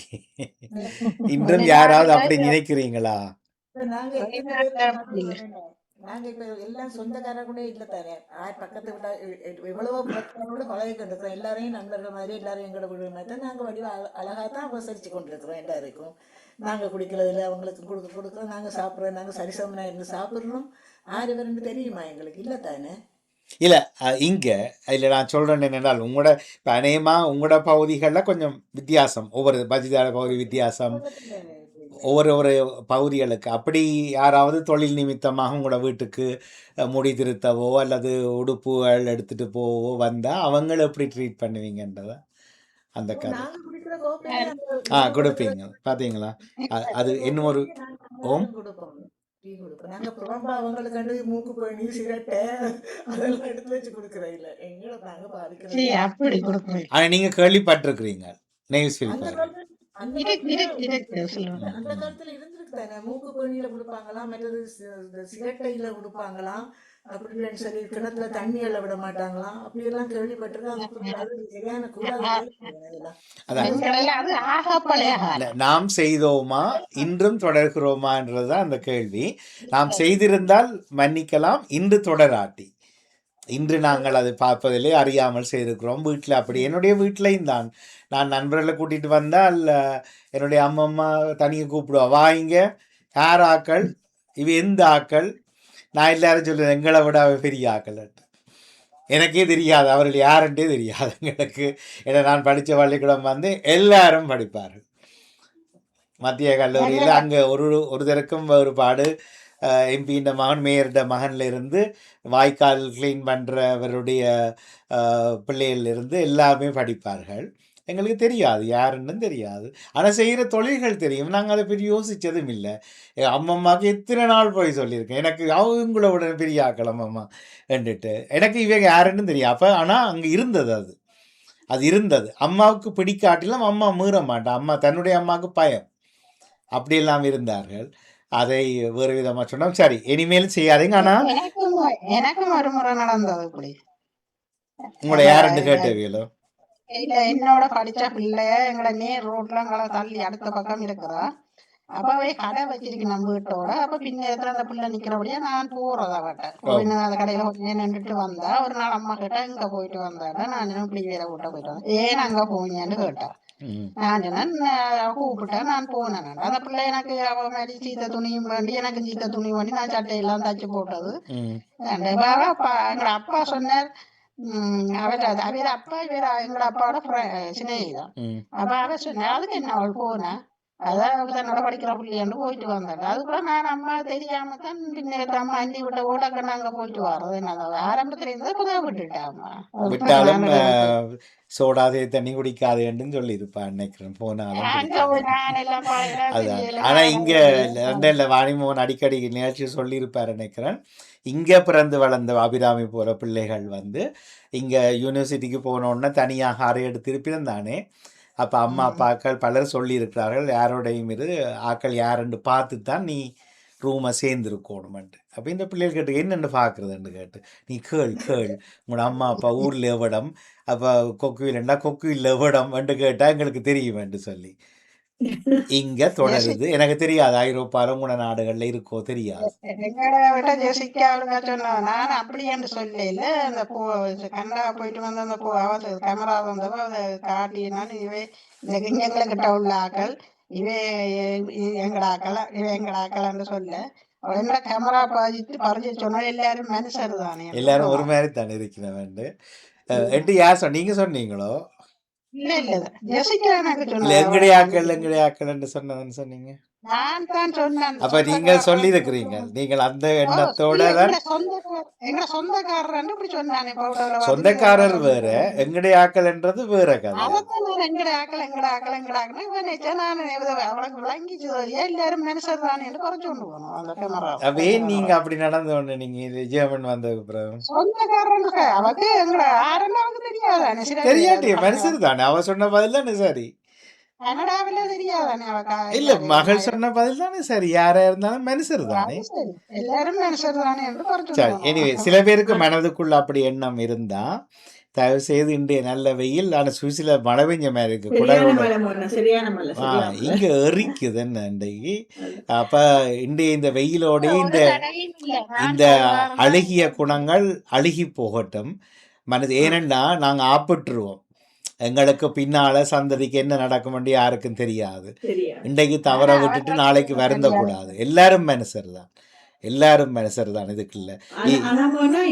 இன்றும் யாராவது அப்படி நினைக்கிறீங்களா? நாங்க இப்ப எல்லாம் சொந்தக்கார கூட இல்ல தானே, பக்கத்து விட எவ்வளவோ பிரச்சனையோட பழகி கொண்டிருக்கிறோம். எல்லாரையும் நண்பர்கள் மாதிரி எல்லாரும் எங்களோட வீடு மாதிரி தான் நாங்க வடிவ அழகாத்தான் உபசரிச்சு கொண்டிருக்கிறோம். எல்லாருக்கும் நாங்க குடிக்கிறதுல அவங்களுக்கு கொடுக்குறோம், நாங்க சாப்பிட்றோம், நாங்க சரிசமனா இருந்து சாப்பிடணும். ஆறு பேருந்து தெரியுமா எங்களுக்கு இல்ல தானே. இல்ல இங்க இல்ல நான் சொல்றேன் என்னென்றால், உங்களோட இப்ப அநேகமா உங்களோட பகுதிகளில் கொஞ்சம் வித்தியாசம், ஒவ்வொரு பஜிதார பகுதி வித்தியாசம், ஒவ்வொரு பகுதிகளுக்கு. அப்படி யாராவது தொழில் நிமித்தமாக உங்களோட வீட்டுக்கு முடி திருத்தவோ அல்லது உடுப்புகள் எடுத்துட்டு போவோ வந்தா அவங்கள எப்படி ட்ரீட் பண்ணுவீங்கன்றத அந்த கதை கொடுப்பீங்க பாத்தீங்களா? அது இன்னும் ஒரு நாங்க புறம்பா அவங்களுக்கு மூக்கு பண்ணி சிகரெட்டை அதெல்லாம் எடுத்து வச்சு கொடுக்குறோம். இல்ல எங்களை நாங்க பாதிக்கிறோம். ஆனா நீங்க கேள்விப்பட்டிருக்கிறீங்க நியூஸ் அந்த காலத்துல இருந்திருக்கு தானே, மூக்கு பணியில கொடுப்பாங்களாம், மற்றது சிகட்டையில கொடுப்பாங்களாம், அப்படின்னு சொல்லி கிணத்துல தண்ணியில விட மாட்டாங்களாம், அப்படி எல்லாம் கேள்விப்பட்டிருக்கோம். நாம் செய்தோமா இன்றும் தொடர்கிறோமா என்றதுதான் அந்த கேள்வி. நாம் செய்திருந்தால் மன்னிக்கலாம், இன்று தொடராட்டி. இன்று நாங்கள் அதை பார்ப்பதிலே அறியாமல் செய்திருக்கிறோம். வீட்டில் அப்படி என்னுடைய வீட்டிலையும் தான் நான் நண்பர்களை கூட்டிகிட்டு வந்தால் என்னுடைய அம்மம்மா தனியாக கூப்பிடுவா, வாங்க யார் ஆக்கள் இவ எந்த ஆக்கள், நான் எல்லாரும் சொல்லுவேன் எங்களை விட பெரிய ஆக்கள். எனக்கே தெரியாது அவர்கள் யாருன்றே தெரியாது எங்களுக்கு. ஏன்னா நான் படித்த பள்ளிக்கூடம் வந்து எல்லாரும் படிப்பார்கள். மத்திய கல்லூரியில் அங்கே ஒருத்தருக்கும் வேறுபாடு. எம்பியின் மகன் மேயர்ட மகன்ல இருந்து வாய்க்கால் கிளீன் பண்ணுறவருடைய பிள்ளைகளிலிருந்து எல்லாமே படிப்பார்கள். எங்களுக்கு தெரியாது யாருன்னு தெரியாது, ஆனால் செய்கிற தொழில்கள் தெரியும். நாங்கள் அதை பெரிய யோசித்ததும் இல்லை. அம்மம்மாவுக்கு எத்தனை நாள் போய் சொல்லியிருக்கேன், எனக்கு அவங்களோட பெரிய ஆக்கலாம் அம்மா என்றுட்டு, எனக்கு இவங்க யாருன்னு தெரியும். அப்போ ஆனால் அங்கே இருந்தது, அது இருந்தது. அம்மாவுக்கு பிடிக்காட்டிலும் அம்மா மீற மாட்டான், அம்மா தன்னுடைய அம்மாவுக்கு பயம், அப்படியெல்லாம் இருந்தார்கள். அதை வேறு விதமா சொன்னோம். சரி, இனிமேல் செய்யாதீங்க. ஆனா எனக்கும் ஒரு முறை நடந்தது இப்படி. உங்களை யாருன்னு கேட்டவீங்களோ? இல்ல, என்னோட படிச்ச பிள்ளைய எங்களை நேர் ரோட்ல எங்களை தள்ளி அடுத்த பக்கம் இருக்குதா, அப்ப அவை கடை வச்சிருக்கு நம்ம வீட்டோட. அப்ப பின்ன இடத்துல அந்த பிள்ளை நிக்கிறபடியா நான் போறது அவட்ட ஓ போய் நான் அந்த கடையில கொஞ்ச நேரம் நின்றுட்டு வந்தா ஒரு நாள் அம்மா கேட்டா எங்க போயிட்டு வந்தாடா நான் இப்படி வேலை விட்ட போயிட்டு வந்தேன் ஏன் அங்க போனியான்னு கேட்டா ம் நான் சொன்னேன் கூப்பிட்டேன் நான் போனேன் அந்த பிள்ளை எனக்கு அவ மாதிரி சீத்த துணியும் வேண்டி எனக்கு சீத்த துணி வேண்டி நான் சட்டையெல்லாம் தச்சு போட்டது ம் எங்க அப்பா சொன்னார் அவர் அப்பா எங்களோட அப்பாவோட சிநேகிதான் ம் அப்ப அவ சொன்ன அதுக்கு என்ன அவள் போனா அதான் தன்னோட படிக்கிற பிள்ளையாண்டு போயிட்டு வந்தாங்க அதுக்குள்ள நான் அம்மா தெரியாம தான் பின்ன அம்மா அண்டி விட்ட ஓடக்க நாங்க போயிட்டு வர்றது என்ன ஆரம்பத்துல இருந்தா இப்பதான் விட்டுட்டேன் அம்மா விட்டாலும் சோடாதே தண்ணி குடிக்காதேன்னு சொல்லியிருப்பா நினைக்கிறேன் போனாலும் அங்க குடிக்காது போய் நான் எல்லாம் அதான் தெரியல ஆனா இங்க லண்டன்ல வாணிமோகன் அடிக்கடி நிகழ்ச்சி சொல்லியிருப்பார் நினைக்கிறேன் இங்க பிறந்து வளர்ந்த அபிராமி போற பிள்ளைகள் வந்து இங்க யூனிவர்சிட்டிக்கு போன உடனே தனியாக அறை எடுத்து இருப்பினும் தானே அப்போ அம்மா அப்பாக்கள் பலர் சொல்லியிருக்கிறார்கள் யாரோடையும் இரு ஆக்கள் யாருன்னு பார்த்து தான் நீ ரூமை சேர்ந்துருக்கணுமென்ட்டு அப்போ இந்த பிள்ளைகள் கேட்டு என்னென்னு பார்க்குறதுன்னு கேட்டு நீ கேள் உங்களோட அம்மா அப்பா ஊரில் எவ்வடம் அப்போ கொக்குவில்ண்டா கொக்குவில் எவ்வடம்ன்ட்டு கேட்டால் எங்களுக்கு தெரியுமென்று சொல்லி இங்கே தொடருது எனக்கு தெரியாது ஐரோப்பாவில் உங்களோட நாடுகளில் இருக்கோ தெரியாது எங்கட விட்ட ஜெசிக்கா சொன்னா நான் அப்படி என்று சொல்லல அந்த கனடா போயிட்டு வந்து அந்த கேமரா வந்தப்போ அதை காட்டினான் இவே இந்த எங்ககிட்ட உள்ள ஆக்கள் இவே எங்கடாக்கள்னு சொல்ல என்ன கேமரா பறிச்சு சொன்னா எல்லாரும் மனுஷர் தானே எல்லாரும் ஒரு மாதிரி தானே இருக்கிறவன் எட்டு யார் நீங்க சொன்னீங்களோ இல்ல இல்ல ஜெசிக்கா எனக்கு இல்ல எங்கடைய ஆக்கள் சொன்னதுன்னு சொன்னீங்க நான் தான் சொன்னேன் அப்ப நீங்க சொல்லி இருக்கிறீங்க நீங்கள் அந்த எண்ணத்தோட தான் எங்க சொந்தக்காரர் இப்படி சொன்னானே சொந்தக்காரர் வேற எங்கடைய ஆக்கள்ன்றது வேற கதை அதான் எங்கட ஆக்கள் நான் அவளுக்கு விளங்கிச்சு எல்லாரும் மனுஷர் தானே குறைச்சு கொண்டு போகணும் அந்த கேமரா அப்ப ஏன் நீங்க அப்படி நடந்து ஒண்ணு நீங்க ஜெர்மன் வந்ததுக்கு பிறகு சொந்தக்காரனுக்கு அவக்கு எங்கட ஆரண்டாவுக்கு தெரியாதானே தெரியாட்டி மனுஷர் தானே அவ சொன்ன பதில் தானே சரி கனடாவில தெரியாதானே அவக்கா இல்ல மகள் சொன்ன பதில் தானே சரி யாரா இருந்தாலும் மனுஷர் தானே எல்லாரும் மனுஷர் தானே என்று குறைச்சு சரி எனிவே சில பேருக்கு மனதுக்குள்ள அப்படி எண்ணம் இருந்தா தயவு செய்து இன்றைய நல்ல வெயில் ஆனா சுவிசில மழை பெஞ்ச மாதிரி இருக்கு இங்க எரிக்குது என்ன இன்றைக்கு அப்ப இன்றைய இந்த வெயிலோட இந்த அழுகிய குணங்கள் அழுகி போகட்டும் மனது ஏனென்னா நாங்க ஆப்பிட்டுருவோம் எங்களுக்கு பின்னால சந்ததிக்கு என்ன நடக்கும் யாருக்கும் தெரியாது இன்றைக்கு தவற விட்டுட்டு நாளைக்கு வருந்தக்கூடாது எல்லாரும் மனுஷர் தான் எல்லாரும் மனுஷர் தான் இதுக்குள்ள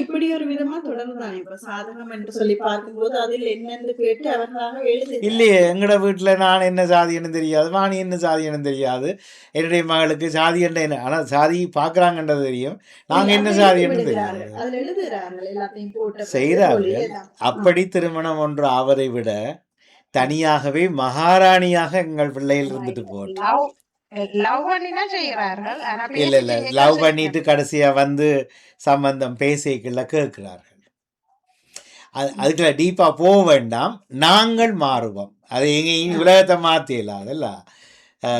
இப்படி ஒரு விதமா தொடர்ந்துதான் இப்ப சாதகம் என்று சொல்லி பார்க்கும்போது அதில் என்னென்று கேட்டு அவர்களாக எழுதி இல்லையே எங்கட வீட்டுல நான் என்ன சாதின்னு தெரியாது வாணி என்ன சாதின்னு தெரியாது என்னுடைய மகளுக்கு சாதி என்ன ஆனா சாதி பாக்குறாங்கன்றது தெரியும் நாங்க என்ன சாதின்னு தெரியாது அதுல எழுதுறார்கள் எல்லாத்தையும் போட்டு செய்கிறார்கள் அப்படி திருமணம் ஒன்று அவரை விட தனியாகவே மகாராணியாக எங்கள் பிள்ளைகள் இருந்துட்டு போட்டோம் லவ் பண்ணினா செய்கிறார்கள் இல்ல இல்ல லவ் பண்ணிட்டு கடைசியா வந்து சம்பந்தம் பேசிக்கல கேட்கிறார்கள் அதுக்குள்ள டீப்பா போக வேண்டாம் நாங்கள் மாறுவோம் அது எங்க உலகத்தை மாத்தி இல்லாதல்ல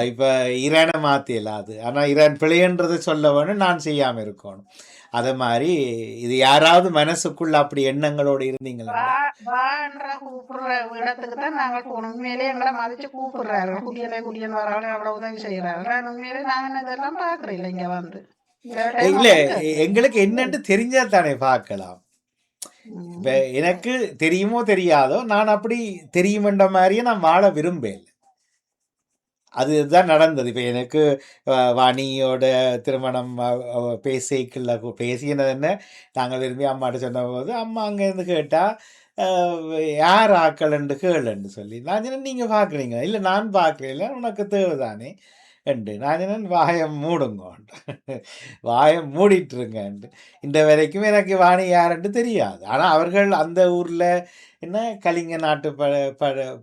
இப்ப ஈரானை மாத்தி இல்லாது ஆனா ஈரான் பிழைன்றதை சொல்ல வேணும் நான் செய்யாம இருக்கணும் அதே மாதிரி இது யாராவது மனசுக்குள்ள அப்படி எண்ணங்களோட இருந்தீங்களா கூப்பிடுற இடத்துக்கு தான் நாங்கள் போனோம் உண்மையிலே எங்களை மதிச்சு கூப்பிடுறாரு குடியன் வராங்க அவ்வளவு உதவி செய்யறாரு உண்மையிலே நாங்க இதெல்லாம் பாக்குறோம் இல்ல இங்க வந்து இல்ல எங்களுக்கு என்னன்னு தெரிஞ்சா தானே பார்க்கலாம் இப்ப எனக்கு தெரியுமோ தெரியாதோ நான் அப்படி தெரியுமென்ற மாதிரியே நான் வாழ விரும்பேன் அதுதான் நடந்தது இப்போ எனக்கு வாணியோட திருமணம் பேசினது என்ன நாங்கள் விரும்பி அம்மாட்ட சொன்ன போது அம்மா அங்கேருந்து கேட்டால் யார் ஆக்கலன்னு கேளுன்னு சொல்லி நான் சொன்னேன் நீங்கள் பார்க்குறீங்க இல்லை நான் பார்க்குறேன் உனக்கு தேவைதானே என்று நான் சொன்னேன் வாயம் மூடுங்க வாயம் மூடிட்டுருங்கன்ட்டு இந்த வரைக்கும் எனக்கு வாணி யாருன்னு தெரியாது ஆனால் அவர்கள் அந்த ஊரில் என்ன கலிங்க நாட்டு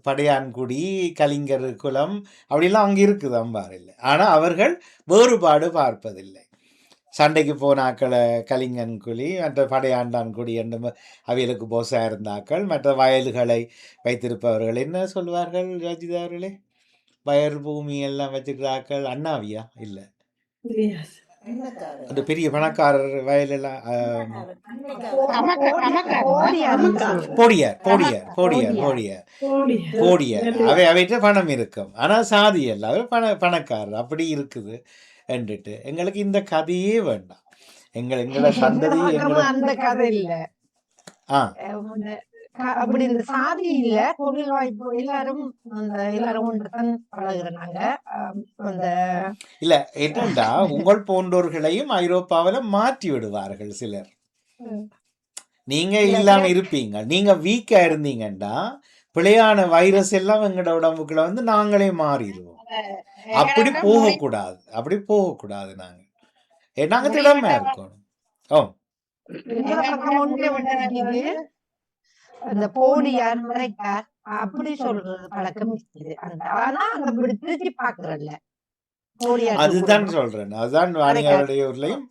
படையான்குடி கலிங்கர் குலம் அப்படிலாம் அங்கே இருக்குது அம்பாரில் ஆனால் அவர்கள் வேறுபாடு பார்ப்பதில்லை சண்டைக்கு போனாக்களை கலிங்கன் குழி மற்ற படையாண்டான்குடி என்று அவைகளுக்கு போஸாக இருந்தாக்கள் மற்ற வயல்களை வைத்திருப்பவர்கள் என்ன சொல்வார்கள் ராஜிதா அவர்களே வயல் பூமி எல்லாம் வச்சுக்கிறாக்கள் அண்ணாவியா இல்லை அன்னக்காரர் அந்த பெரிய பணக்காரர் வயலெல்லாம் போடியார் போடியார் போடியார் போடியார் போடியார் அவைகிட்ட பணம் இருக்கும். ஆனால் சாதி அல்ல, அவர் பணக்காரர் அப்படி இருக்குது என்றுட்டு எங்களுக்கு இந்த கதையே வேண்டாம். எங்களோட சந்ததி அந்த கதை இல்ல. ஆ அப்படி இந்த சாதி இல்ல, தொழில் வாய்ப்பு எல்லாரும் ஒன்றுதான் பழகுறாங்க. அந்த இல்ல என்னண்டா உங்கள் போன்றோர்களையும் ஐரோப்பாவில மாற்றி விடுவார்கள் சிலர். நீங்க இல்லாம இருப்பீங்க, நீங்க வீக்கா இருந்தீங்கன்னா பிழையான வைரஸ் எல்லாம் எங்களோட உடம்புக்குள்ள வந்து நாங்களே மாறிடுவோம். அப்படி போகக்கூடாது, அப்படி போகக்கூடாது. நாங்க திடமா இருக்கணும். ஓ அந்த போடியார் முறைக்கார் அப்படி சொல்றது பழக்கம் இருக்குது. ஆனா அங்க திருச்சி பாக்குறல்ல அதுதான் சொல்றேன். அதுதான் வாணியாருடைய ஊர்லயும்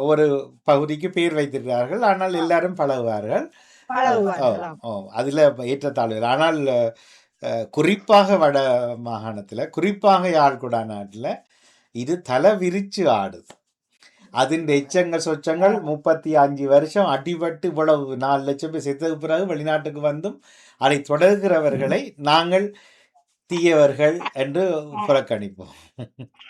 ஒரு பகுதிக்கு பேர் வைத்திருக்கிறார்கள். ஆனால் எல்லாரும் பழகுவார்கள். அதுல ஏற்றத்தாழ்வு. ஆனால் குறிப்பாக வட மாகாணத்துல, குறிப்பாக யாழ்குடா நாட்டுல இது தலை விரிச்சு ஆடுது. அதன் எச்சங்கள் சொச்சங்கள் 35 வருஷம் அடிபட்டு இவ்வளவு 4 லட்சம் பேர் செத்ததுக்கு பிறகு வெளிநாட்டுக்கு வந்தும் அதை தொடர்கிறவர்களை நாங்கள் தீயவர்கள் என்று புறக்கணிப்போம்.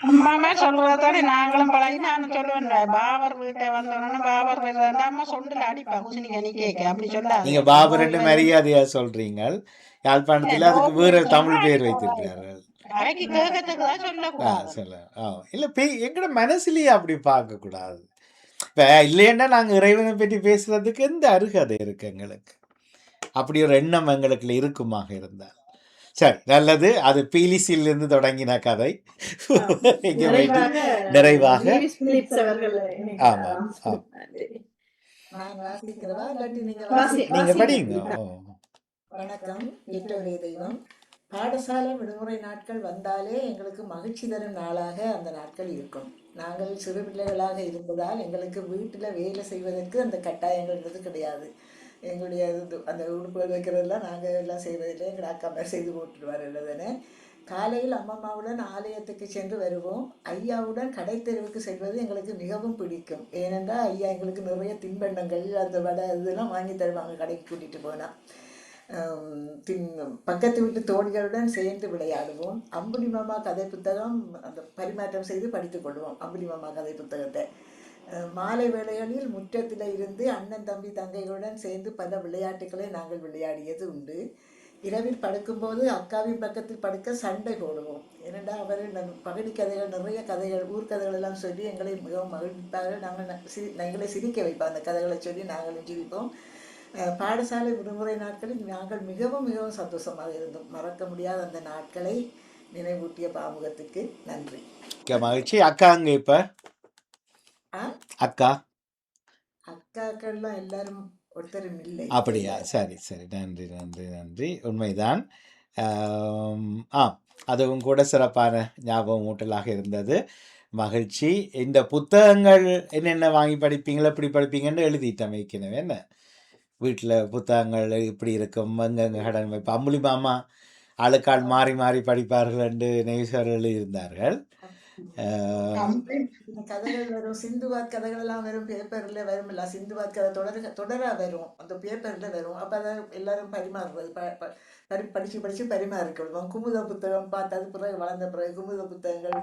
அம்மா சொல்றதோட நாங்களும் பழகி நான் சொல்லுவேன், பாபர் வீட்டை வந்தோன்னா பாபர் அம்மா சொண்டுல அடிப்பா குசினிக்கு கேட்க அப்படி சொல்ல. நீங்க பாபர் என்று மரியாதையா சொல்றீங்க. யாழ்ப்பாணத்துல அதுக்கு வேற தமிழ் பேர் வைத்திருக்கிறார்கள். இல்ல எங்கட மனசுலயே அப்படி பார்க்க கூடாது. இப்ப இல்லைன்னா நாங்க இறைவனை பற்றி பேசுறதுக்கு எந்த அருகதை இருக்கு எங்களுக்கு? அப்படி ஒரு எண்ணம் எங்களுக்கு இருக்குமாக இருந்தால் சரி, நல்லது. அது பீலிசிலிருந்து தொடங்கின கதை நிறைவாக நீங்க படிங்க. வணக்கம். பெற்றோரே தெய்வம். பாடசாலை விடுமுறை நாட்கள் வந்தாலே எங்களுக்கு மகிழ்ச்சி தரும் நாளாக அந்த நாட்கள் இருக்கும். நாங்கள் சிறு பிள்ளைகளாக இருப்பதால் எங்களுக்கு வீட்டில் வேலை செய்வதற்கு அந்த கட்டாயங்கள்ன்றது கிடையாது. எங்களுடைய அந்த உடுப்புகள் வைக்கிறதெல்லாம் நாங்கள் எல்லாம் செய்வதில்லை, எங்கள் அக்கா மாதிரி செய்து போட்டுடுவார் இல்லதானே. காலையில் அம்மம்மாவுடன் ஆலயத்துக்கு சென்று வருவோம். ஐயாவுடன் கடை தெருவுக்கு செல்வது எங்களுக்கு மிகவும் பிடிக்கும். ஏனென்றால் ஐயா எங்களுக்கு நிறைய தின்பண்டங்கள் அந்த வடை இதெல்லாம் வாங்கி தருவாங்க கடைக்கு கூட்டிகிட்டு போனால். பக்கத்து வீட்டு தோழிகளுடன் சேர்ந்து விளையாடுவோம். அம்புலி மாமா கதை புத்தகம் அந்த பரிமாற்றம் செய்து படித்து கொள்வோம். அம்புலி மாமா கதை புத்தகத்தை மாலை வேளைகளில் முற்றத்தில் இருந்து அண்ணன் தம்பி தங்கைகளுடன் சேர்ந்து பல விளையாட்டுகளை நாங்கள் விளையாடியது உண்டு. இரவில் படுக்கும்போது அக்காவின் பக்கத்தில் படுக்க சண்டை போடுவோம். ஏனென்றா அவர் பகுதி கதைகள் நிறைய கதைகள் ஊர் கதைகள் எல்லாம் சொல்லி எங்களை மிகவும் மகிழ்விப்பார்கள். எங்களை சிரிக்க வைப்போம். அந்த கதைகளை சொல்லி நாங்களும் சிரிப்போம். பாடசாலை விடுமுறை நாட்களில் நாங்கள் மிகவும் மிகவும் சந்தோஷமாக இருந்தோம். மறக்க முடியாத அந்த நாட்களை நினைவூட்டிய பாமுகத்துக்கு நன்றி. மகிழ்ச்சி. அக்கா அங்க இப்ப அக்காக்கள்லாம் எல்லாரும் ஒருத்தரும் இல்லை. அப்படியா? சரி சரி, நன்றி நன்றி நன்றி. உண்மைதான். அதுவும் கூட சிறப்பான ஞாபகம் ஊட்டலாக இருந்தது. மகிழ்ச்சி. இந்த புத்தகங்கள் என்னென்ன வாங்கி படிப்பீங்களா, எப்படி படிப்பீங்கன்னு எழுதிட்டேன் வைக்கணும். என்ன வீட்டில் புத்தகங்கள் இப்படி இருக்கும், எங்கெங்க கடன் வைப்பா. அம்புலி மாமா ஆளுக்கால் மாறி மாறி படிப்பார்கள் என்று நெய்சர்கள் இருந்தார்கள். கதைகள் வரும், சிந்துவாத் கதைகள் எல்லாம் வரும், பேப்பர்ல வரும். இல்ல சிந்துவாத் கதை தொடரா வரும், அந்த பேப்பர்ல வரும். அப்ப அதை எல்லாரும் பரிமாறுறது, படிச்சு படிச்சு பரிமாறிக்கொள்வோம். குமுத புத்தகம் பார்த்தது பிறகு வளர்ந்த பிறகு குமுத புத்தகங்கள்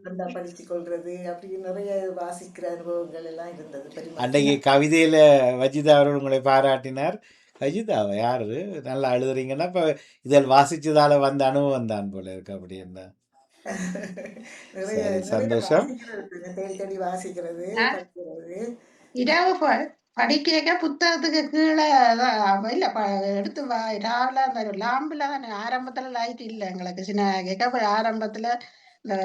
நல்லா படிச்சு கொள்றது, அப்படி நிறைய வாசிக்கிற அனுபவங்கள் எல்லாம் இருந்தது. அன்றைக்கு கவிதையில வஜிதா அவர்கள் உங்களை பாராட்டினார். வஜிதாவை யாரு நல்லா எழுதுறீங்கன்னா இப்ப இதில் வாசிச்சதால வந்த அனுபவம் தான் போல இருக்கு. அப்படி என்ன சந்தோஷம். இரவு படிக்க புத்தகத்துக்கு கீழே இல்ல எடுத்து ராவில லாம்புல தானே ஆரம்பத்துல லைட் இல்லை எங்களுக்கு. சின்ன ஆரம்பத்துல இந்த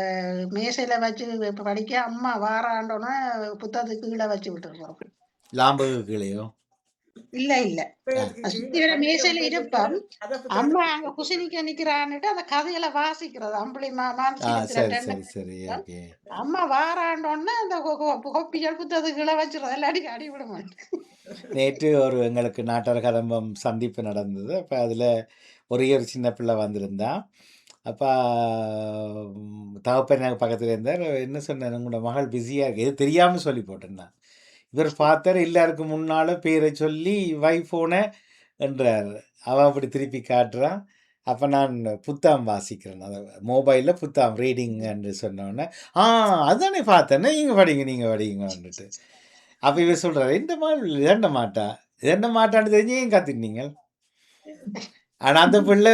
மேசையில வச்சு படிக்க அம்மா வாராண்டோன்னா புத்தகத்துக்கு கீழே வச்சு விட்டுருக்கோம். லாம்புக்கு கீழேயோ? இல்ல இல்ல, மேசையில இருப்போம். அம்மா அங்க குசினிக்க நிக்கிறான்னுட்டு அந்த கதையில வாசிக்கிறது. அம்புலி மாமான்னு அம்மா வாராண்டோன்னா அந்த கோப்பிகள் புத்தகத்துக்குள்ள வச்சிருறது, இல்லாட்டி அடி விட மாட்டேன். நேற்று ஒரு எங்களுக்கு நாட்டார் கதம்பம் சந்திப்பு நடந்தது. அப்போ அதில் ஒரே ஒரு சின்ன பிள்ளை வந்திருந்தா. அப்போ தகப்பன் எனக்கு பக்கத்தில் இருந்தார். என்ன சொன்னேன், உங்களோட மகள் பிஸியாக இருக்கு, இது தெரியாமல் சொல்லி போட்டேன் நான். இவர் பார்த்தார், எல்லாருக்கும் முன்னால் பேரை சொல்லி வைஃபோனை என்றார். அவன் அப்படி திருப்பி காட்டுறான். அப்போ நான் புத்தகம் வாசிக்கிறேன், அதை மொபைலில் புத்தகம் ரீடிங் என்று சொன்னோன்னே, அதுதானே பார்த்தேன்னே, நீங்கள் படிங்கன்னுட்டு. அப்போ இவர் சொல்கிறார், இந்த மாதிரி இதண்ட மாட்டான்னு தெரிஞ்சு ஏன் கற்றுனீங்க? ஆனால் அந்த பிள்ளை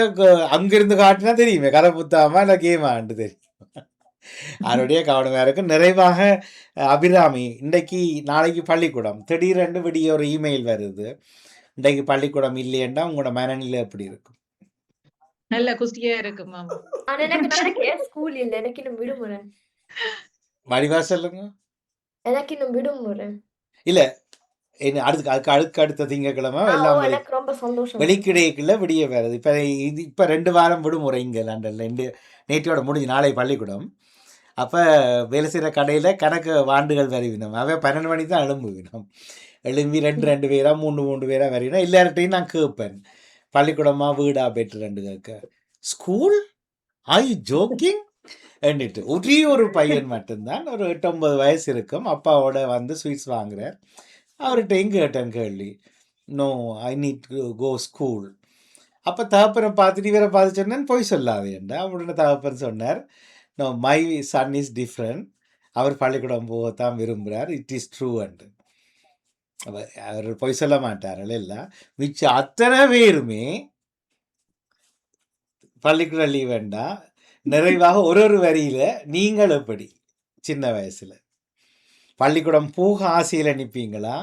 அங்கிருந்து காட்டினா தெரியுமே, கதை புத்தகமா இல்லை கேமான்னு தெரியும். அவருடைய கவனமாக இருக்கு. நிறைவாக அபிராமி, நாளைக்கு பள்ளிக்கூடம், திடீரென்று விடிய ஒரு இமெயில் வருது, இன்றைக்கு பள்ளிக்கூடம் இல்லையேண்டா உங்களோட மனநிலை எப்படி இருக்கும்? நல்ல குஸ்தியா இருக்கு மாமா. ஆனா எனக்கு நாளைக்கு ஸ்கூல் இல்ல, எனக்கு இன்னும் விடுமுறை. வடிவா சொல்லுங்க. எனக்கு இன்னும் விடுமுறை இல்ல, அடுத்த திங்கக்கிழமை எல்லாம் எனக்கு ரொம்ப சந்தோஷம். வெளிக்கிடைக்குள்ள விடிய வருது. இப்ப 2 வாரம் விடுமுறை இங்க லண்டன்ல. நேற்றோட முடிஞ்சு, நாளை பள்ளிக்கூடம். அப்ப வேலை செய்யற கடையில கணக்கு வாண்டுகள் வரைவினோம். அவன் 12 மணி தான் எழும்புவினோம். எழும்பி 2 பேரா 3 பேரா வரையினோம். எல்லார்ட்டையும் நான் கேட்பேன், பள்ளிக்கூடமா வீடா பெற்று 2 கேட்க, ஸ்கூல் ஐ ஜோக்கிங் என்னிட்டு. ஒரே ஒரு பையன் மட்டும்தான், ஒரு 8-9 வயசு இருக்கும், அப்பாவோட வந்து ஸ்வீட்ஸ் வாங்குறார். அவர்கிட்ட எங்கே கேட்டேன் கேள்வி, no I need to go school. அப்போ தகப்பனை பார்த்துட்டு இவரை பார்த்து சொன்னேன், போய் சொல்லாதேண்டா அப்படின்னு தகப்பன் சொன்னார். No my son is different, அவர் பள்ளிக்கூடம் போகத்தான் விரும்புகிறார், இட் இஸ் ட்ரூ அண்டு. அவர் போய் சொல்ல மாட்டார்கள். எல்லாம் மிச்சம் அத்தனை பேருமே பள்ளிக்கூடம் லீவ் வேண்டாம். நிறைவாக ஒரு வரியில், நீங்கள் எப்படி சின்ன வயசில் பள்ளிக்கூடம் போக ஆசையில் நிற்பீங்களா,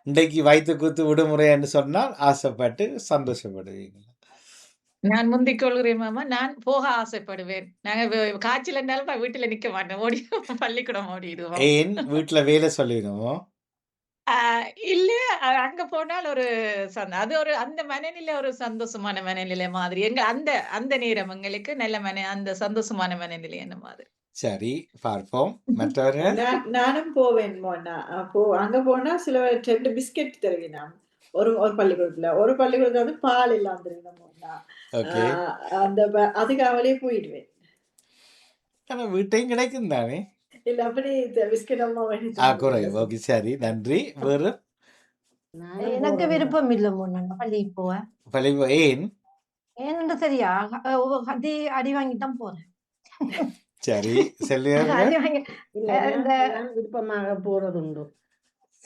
இன்றைக்கு வயிற்று குத்து விடுமுறைன்னு சொன்னால் ஆசைப்பட்டு சந்தோஷப்படுவீங்களா? நான் முந்திக் கொள்கிறேன் மாமா, நான் போக ஆசைப்படுவேன். நாங்க காய்ச்சல் இருந்தாலும் நான் வீட்டுல நிக்க மாட்டேன், ஓடி பள்ளிக்கூடம் ஓடிடுவோம். ஏன் வீட்டில் வேலை சொல்லிடுவோம்? இல்ல, அங்க போனால் ஒரு அது ஒரு அந்த மனநிலை ஒரு சந்தோஷமான மனநிலை மாதிரி. அந்த அந்த நேரம் எங்களுக்கு நல்ல அந்த சந்தோஷமான மனநிலை என்ன மாதிரி. சரி, பார்ப்போம். மற்றவர்கள்? நானும் போவேன் மோனா. அங்க போனா சில 2 பிஸ்கெட் தருவினா, ஒரு பள்ளிக்கூடத்துல வந்து பால் இல்லாம தருவினா மோனா. அதுக்காகவே போயிடுவேன். ஆனா வீட்டையும் கிடைக்கும் தானே? இல்ல, அப்படி பிஸ்கெட் அம்மா வேண்டி குறைவு. ஓகே, சரி, நன்றி. வேறு? எனக்கு விருப்பம் இல்லை முன்னாங்க பள்ளிக்கு போவேன். ஏன்? ஏன்னு சரியா அடி வாங்கித்தான் போறேன். சரி, விருப்பமாக போறது உண்டு.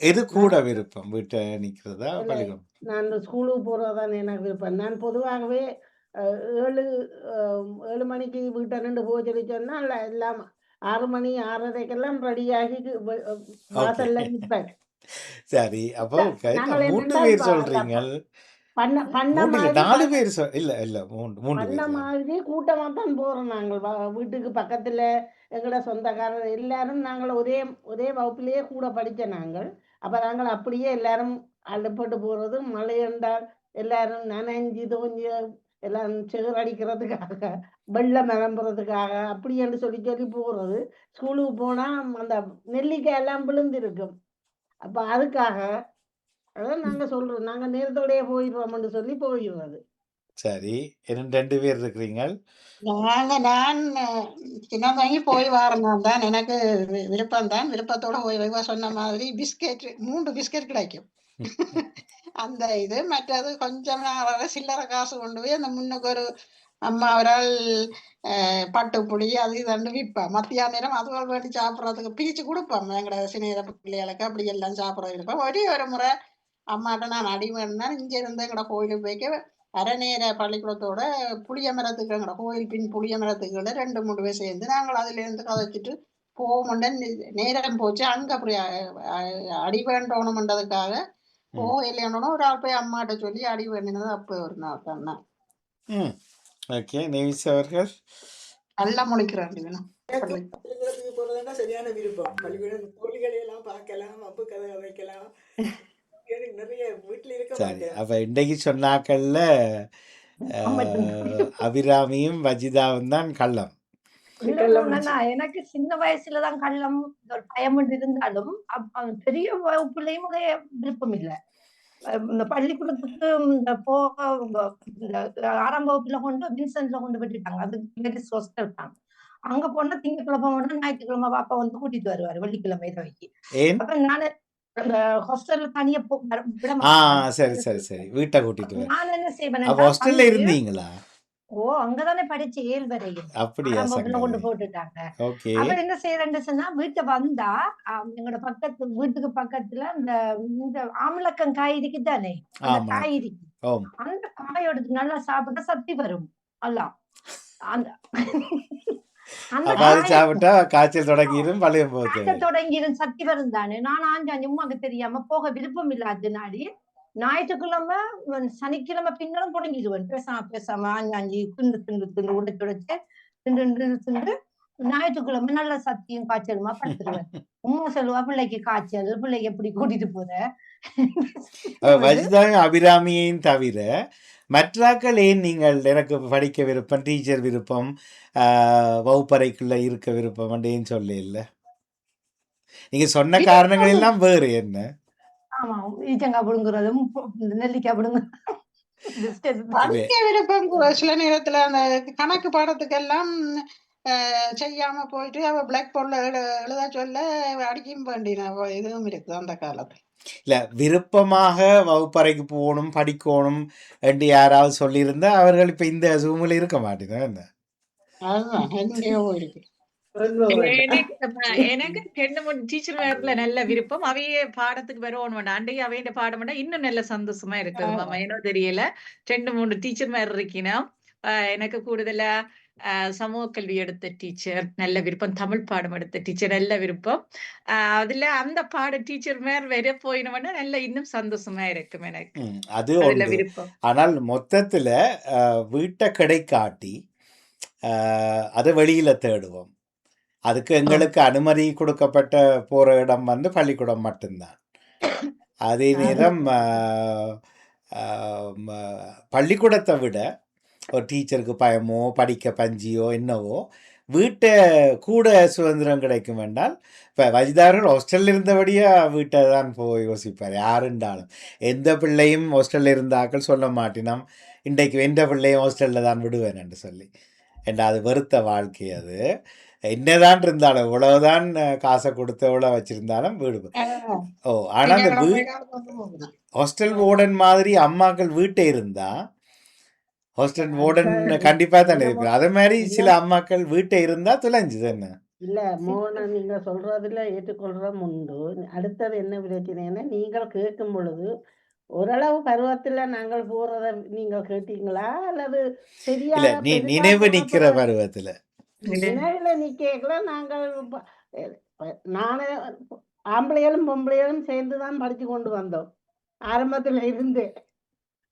எது கூட விருப்பம், வீட்டை நிக்கிறதா பள்ளிக்கூடம்? நான் ஸ்கூலுக்கு போறதுதான் எனக்கு விருப்பம். நான் பொதுவாகவே 7 மணிக்கு வீட்டை நின்று போக சொல்லி சொன்னா எல்லாம் 6 மணி 6:30க்கெல்லாம் ரெடியாகி வாசல்ல நிற்பேன். சரி, அப்போ 3 பேர் சொல்றீங்க, 4 பேர் இல்ல 3 மாதிரி கூட்டமா தான் போறோம். நாங்கள் வீட்டுக்கு பக்கத்துல எங்கட சொந்தக்காரர் எல்லாரும் நாங்கள் ஒரே வகுப்பிலேயே கூட படிச்ச நாங்கள். அப்ப நாங்கள் அப்படியே எல்லாரும் அழுப்பட்டு போறது, மழை என்றால் எல்லாரும் நனைஞ்சு தோஞ்சி எல்லாம் செகர் அடிக்கிறதுக்காக, வெள்ளம் நிரம்புறதுக்காக அப்படி என்று சொல்லி போறது. ஸ்கூலுக்கு போனா அந்த நெல்லிக்காய் எல்லாம் விழுந்திருக்கும். அப்ப அதுக்காக அதான் நாங்க சொல்றோம், நாங்க நேரத்தோடய போயிடுவோம்னு சொல்லி போயிடுறது. சரி, 2 பேர் இருக்கிறீங்க. நான் சின்ன வாங்கி போய் வாரணும் தான் எனக்கு விருப்பம் தான். விருப்பத்தோட போய் சொன்ன மாதிரி பிஸ்கெட் 3 பிஸ்கெட் கிடைக்கும். அந்த இது மற்றது கொஞ்சம் சில்லறை காசு கொண்டு போய் அந்த முன்னுக்கு ஒரு அம்மா அவரால் பட்டுப்புளி அது இதண்டு விற்பேன். மத்தியான நேரம் அதுவால் வேண்டி சாப்பிட்றதுக்கு பீச்சு கொடுப்போம். எங்கட சினிர பிள்ளைகளுக்கு அப்படி எல்லாம் சாப்பிட்றது இருப்பேன். ஒரு முறை அம்மாட்ட நான் அடி வேணும்னா இங்க இருந்து எங்கட கோயிலுக்கு போய்க்க அரை நேர பள்ளிக்கூடத்தோட புளிய மரத்துக்கு எங்கட கோயில் பின் புளிய மரத்துக்கு 2-3 பேர் சேர்ந்து நாங்கள் அதுல இருந்து கதைச்சிட்டு போகமுண்ட நேரம் போச்சு. அங்க அப்படி அடி வேண்டோணும்ன்றதுக்காக இல்லையானோட ஒரு ஆள் போய் அம்மாட்ட சொல்லி அடி வேண்டினது அப்போ ஒரு நாள் தான். ஓகே, நேவிஸ் அவர்கள்? நல்லா முழிக்கிறாங்க. பள்ளிக்கூடத்துக்கு போறதுன்னா சரியான விருப்பம். பள்ளிக்கூடம் தோழிகளை எல்லாம் பார்க்கலாம், அப்பு கதை வைக்கலாம். நிறைய வீட்டுல இருக்க மாட்டேன். அப்ப இன்றைக்கு சொன்னாக்கள்ல அபிராமியும் வஜிதாவும் தான் கள்ளம். எனக்கு சின்ன வயசுலதான் கள்ளம் ஒரு பயம் இருந்தாலும் பெரிய வகுப்புலயும் விருப்பம் இல்லை. இந்த பள்ளிக்கூடத்துக்கு இந்த போக இந்த 6ஆம் வகுப்புல கொண்டு வின்சென்ட்ல கொண்டு விட்டுட்டாங்க. அது லேடிஸ் ஹாஸ்டல் தான். அங்க போனா திங்கட்கிழமை மட்டும் ஞாயிற்றுக்கிழமை பாப்பா வந்து கூட்டிட்டு வருவாரு வெள்ளிக்கிழமை இரவைக்கு. ஏன்? அப்ப நானு அந்த ஹாஸ்டல்ல தனியா விட ஆ மாட்டாங்க. சரி, சரி, சரி. வீட்ட கூட்டிட்டு வர. நான் என்ன அப்ப செய்வேன்டா ஹாஸ்டல்ல வந்து இருந்தீங்களா? அங்கதானே படிச்சு 7 வரையும். அப்படியா 6ஆம் வகுப்புல கொண்டு சங்கதி. போட்டுட்டாங்க. ஓகே. அப்ப என்ன செய்யறேன்னு சொன்னா வீட்டை வந்தா எங்களோட வீட்டுக்கு பக்கத்துல இந்த ஆமலக்கம் காய் இருக்குதானே, அந்த காய் ஆமாம். இருக்கு. ஓம். அந்த காய் எடுத்து நல்லா சாப்பிட்டா சக்தி வரும். அல்ல அந்த அந்த அப்ப அது காய் சாப்பிட்டா காய்ச்சல் தொடங்கிரும், பழையம் போக காய்ச்சல் தேவையில்லை. தொடங்கிடும், சக்தி வரும் தானே. நான் ஆஞ்சாஞ்சு உமாக்கு தெரியாம போக விருப்பம் இல்லாதனாடி ஞாயிற்றுக்கிழமை சனிக்கிழமை பின்னரும் தொடங்கிடுவேன். பேசாம ஆஞ்சாஞ்சி திண்டு உடைச்சு திண்டு ஞாயிற்றுக்கிழமை நல்ல சத்தியும் காய்ச்சலுமா படுத்துருவேன். உம்மா சொல்லுவா பிள்ளைக்கு காய்ச்சல், பிள்ளைக்கு எப்படி கூட்டிட்டு போற வஜிதாயும் அபிராமியையும் தவிர மற்றாக்கள் ஏன் நீங்கள் எனக்கு படிக்க விருப்பம், டீச்சர் விருப்பம், வகுப்பறைக்குள்ள இருக்க விருப்பம் ஏன் சொல்ல இல்லை? நீங்க சொன்ன காரணங்கள் எல்லாம் வேறு என்ன? ஆமா, ஈச்சங்காய் புடுங்குறதும் நெல்லிக்காய் புடுங்குறதும் படிக்க விருப்பம் சில நேரத்துல அந்த கணக்கு பாடத்துக்கெல்லாம் செய்யாம போயிட்டு அவ பிளாக் போர்ட்ல எழுத சொல்ல அடிக்கும் வேண்டின இதுவும் இருக்குது அந்த காலத்துல. இல்ல விருப்பமாக வகுப்பறைக்கு போகணும், படிக்கணும் என்று யாராவது சொல்லியிருந்தா அவர்கள் இப்ப இந்த ஜூமில் இருக்க மாட்டேங்க. என்ன அதுதான் எங்கேயோ இருக்கு. எனக்கு 2-3 டீச்சர் வேர்ல நல்ல விருப்பம். அவையே பாடத்துக்கு வரணும் அண்டையே அவைய பாடம் இன்னும் நல்ல சந்தோஷமா இருக்குது மாமா. ஏனோ தெரியல 2-3 டீச்சர் மாதிரி இருக்கீங்கன்னா எனக்கு கூடுதலா சமூக கல்வி எடுத்த டீச்சர் நல்ல விருப்பம், தமிழ் பாடம் எடுத்த டீச்சர் நல்ல விருப்பம். அதுல அந்த பாட டீச்சர் மேல வர போயினோம்னா நல்ல இன்னும் சந்தோஷமா இருக்கும் எனக்கு. அது விருப்பம். ஆனால் மொத்தத்துல வீட்டை கிடைக்காட்டி அதை வெளியில தேடுவோம். அதுக்கு எங்களுக்கு அனுமதி கொடுக்கப்பட்ட போற இடம் பள்ளிக்கூடம் மட்டும்தான். அதே நேரம் பள்ளிக்கூடத்தை விட ஒரு டீச்சருக்கு பயமோ படிக்க பஞ்சியோ என்னவோ வீட்டை கூட சுதந்திரம் கிடைக்கும் என்றால் இப்போ வஜிதார்கள் ஹாஸ்டலில் இருந்தபடியே வீட்டை தான் போய் யோசிப்பார். யாருண்டாலும் எந்த பிள்ளையும் ஹாஸ்டலில் இருந்தாக்கள் சொல்ல மாட்டினோம் இன்றைக்கு எந்த பிள்ளையும் ஹாஸ்டலில் தான் விடுவேன் என்று சொல்லி. ஏன்னா அது வெறுத்த வாழ்க்கை. அது என்னதான் இருந்தாலும் இவ்வளவுதான் காசை கொடுத்து எவ்வளோ வச்சிருந்தாலும் வீடு. ஆனால் அந்த ஹாஸ்டல் வார்டன் மாதிரி அம்மாக்கள் வீட்டை இருந்தா ஹாஸ்டல் வார்டன் கண்டிப்பா தானே இருப்பார். அதே மாதிரி சில அம்மாக்கள் வீட்டை இருந்தா துளைஞ்சுது என்ன இல்ல மோகன நீங்க சொல்றதுல ஏற்றுக்கொள்றோம் உண்டு. அடுத்தது என்ன பிரச்சனைன்னா நீங்கள் கேட்கும் பொழுது ஓரளவு பருவத்துல நாங்கள் போறத நீங்கள் கேட்டீங்களா அல்லது சரியா நினைவு நிக்கிற பருவத்துல? நினைவுல நிக்கல. நாங்கள் நானே ஆம்பளைகளும் பொம்பளைகளும் சேர்ந்துதான் படிச்சு கொண்டு வந்தோம் ஆரம்பத்துல இருந்து.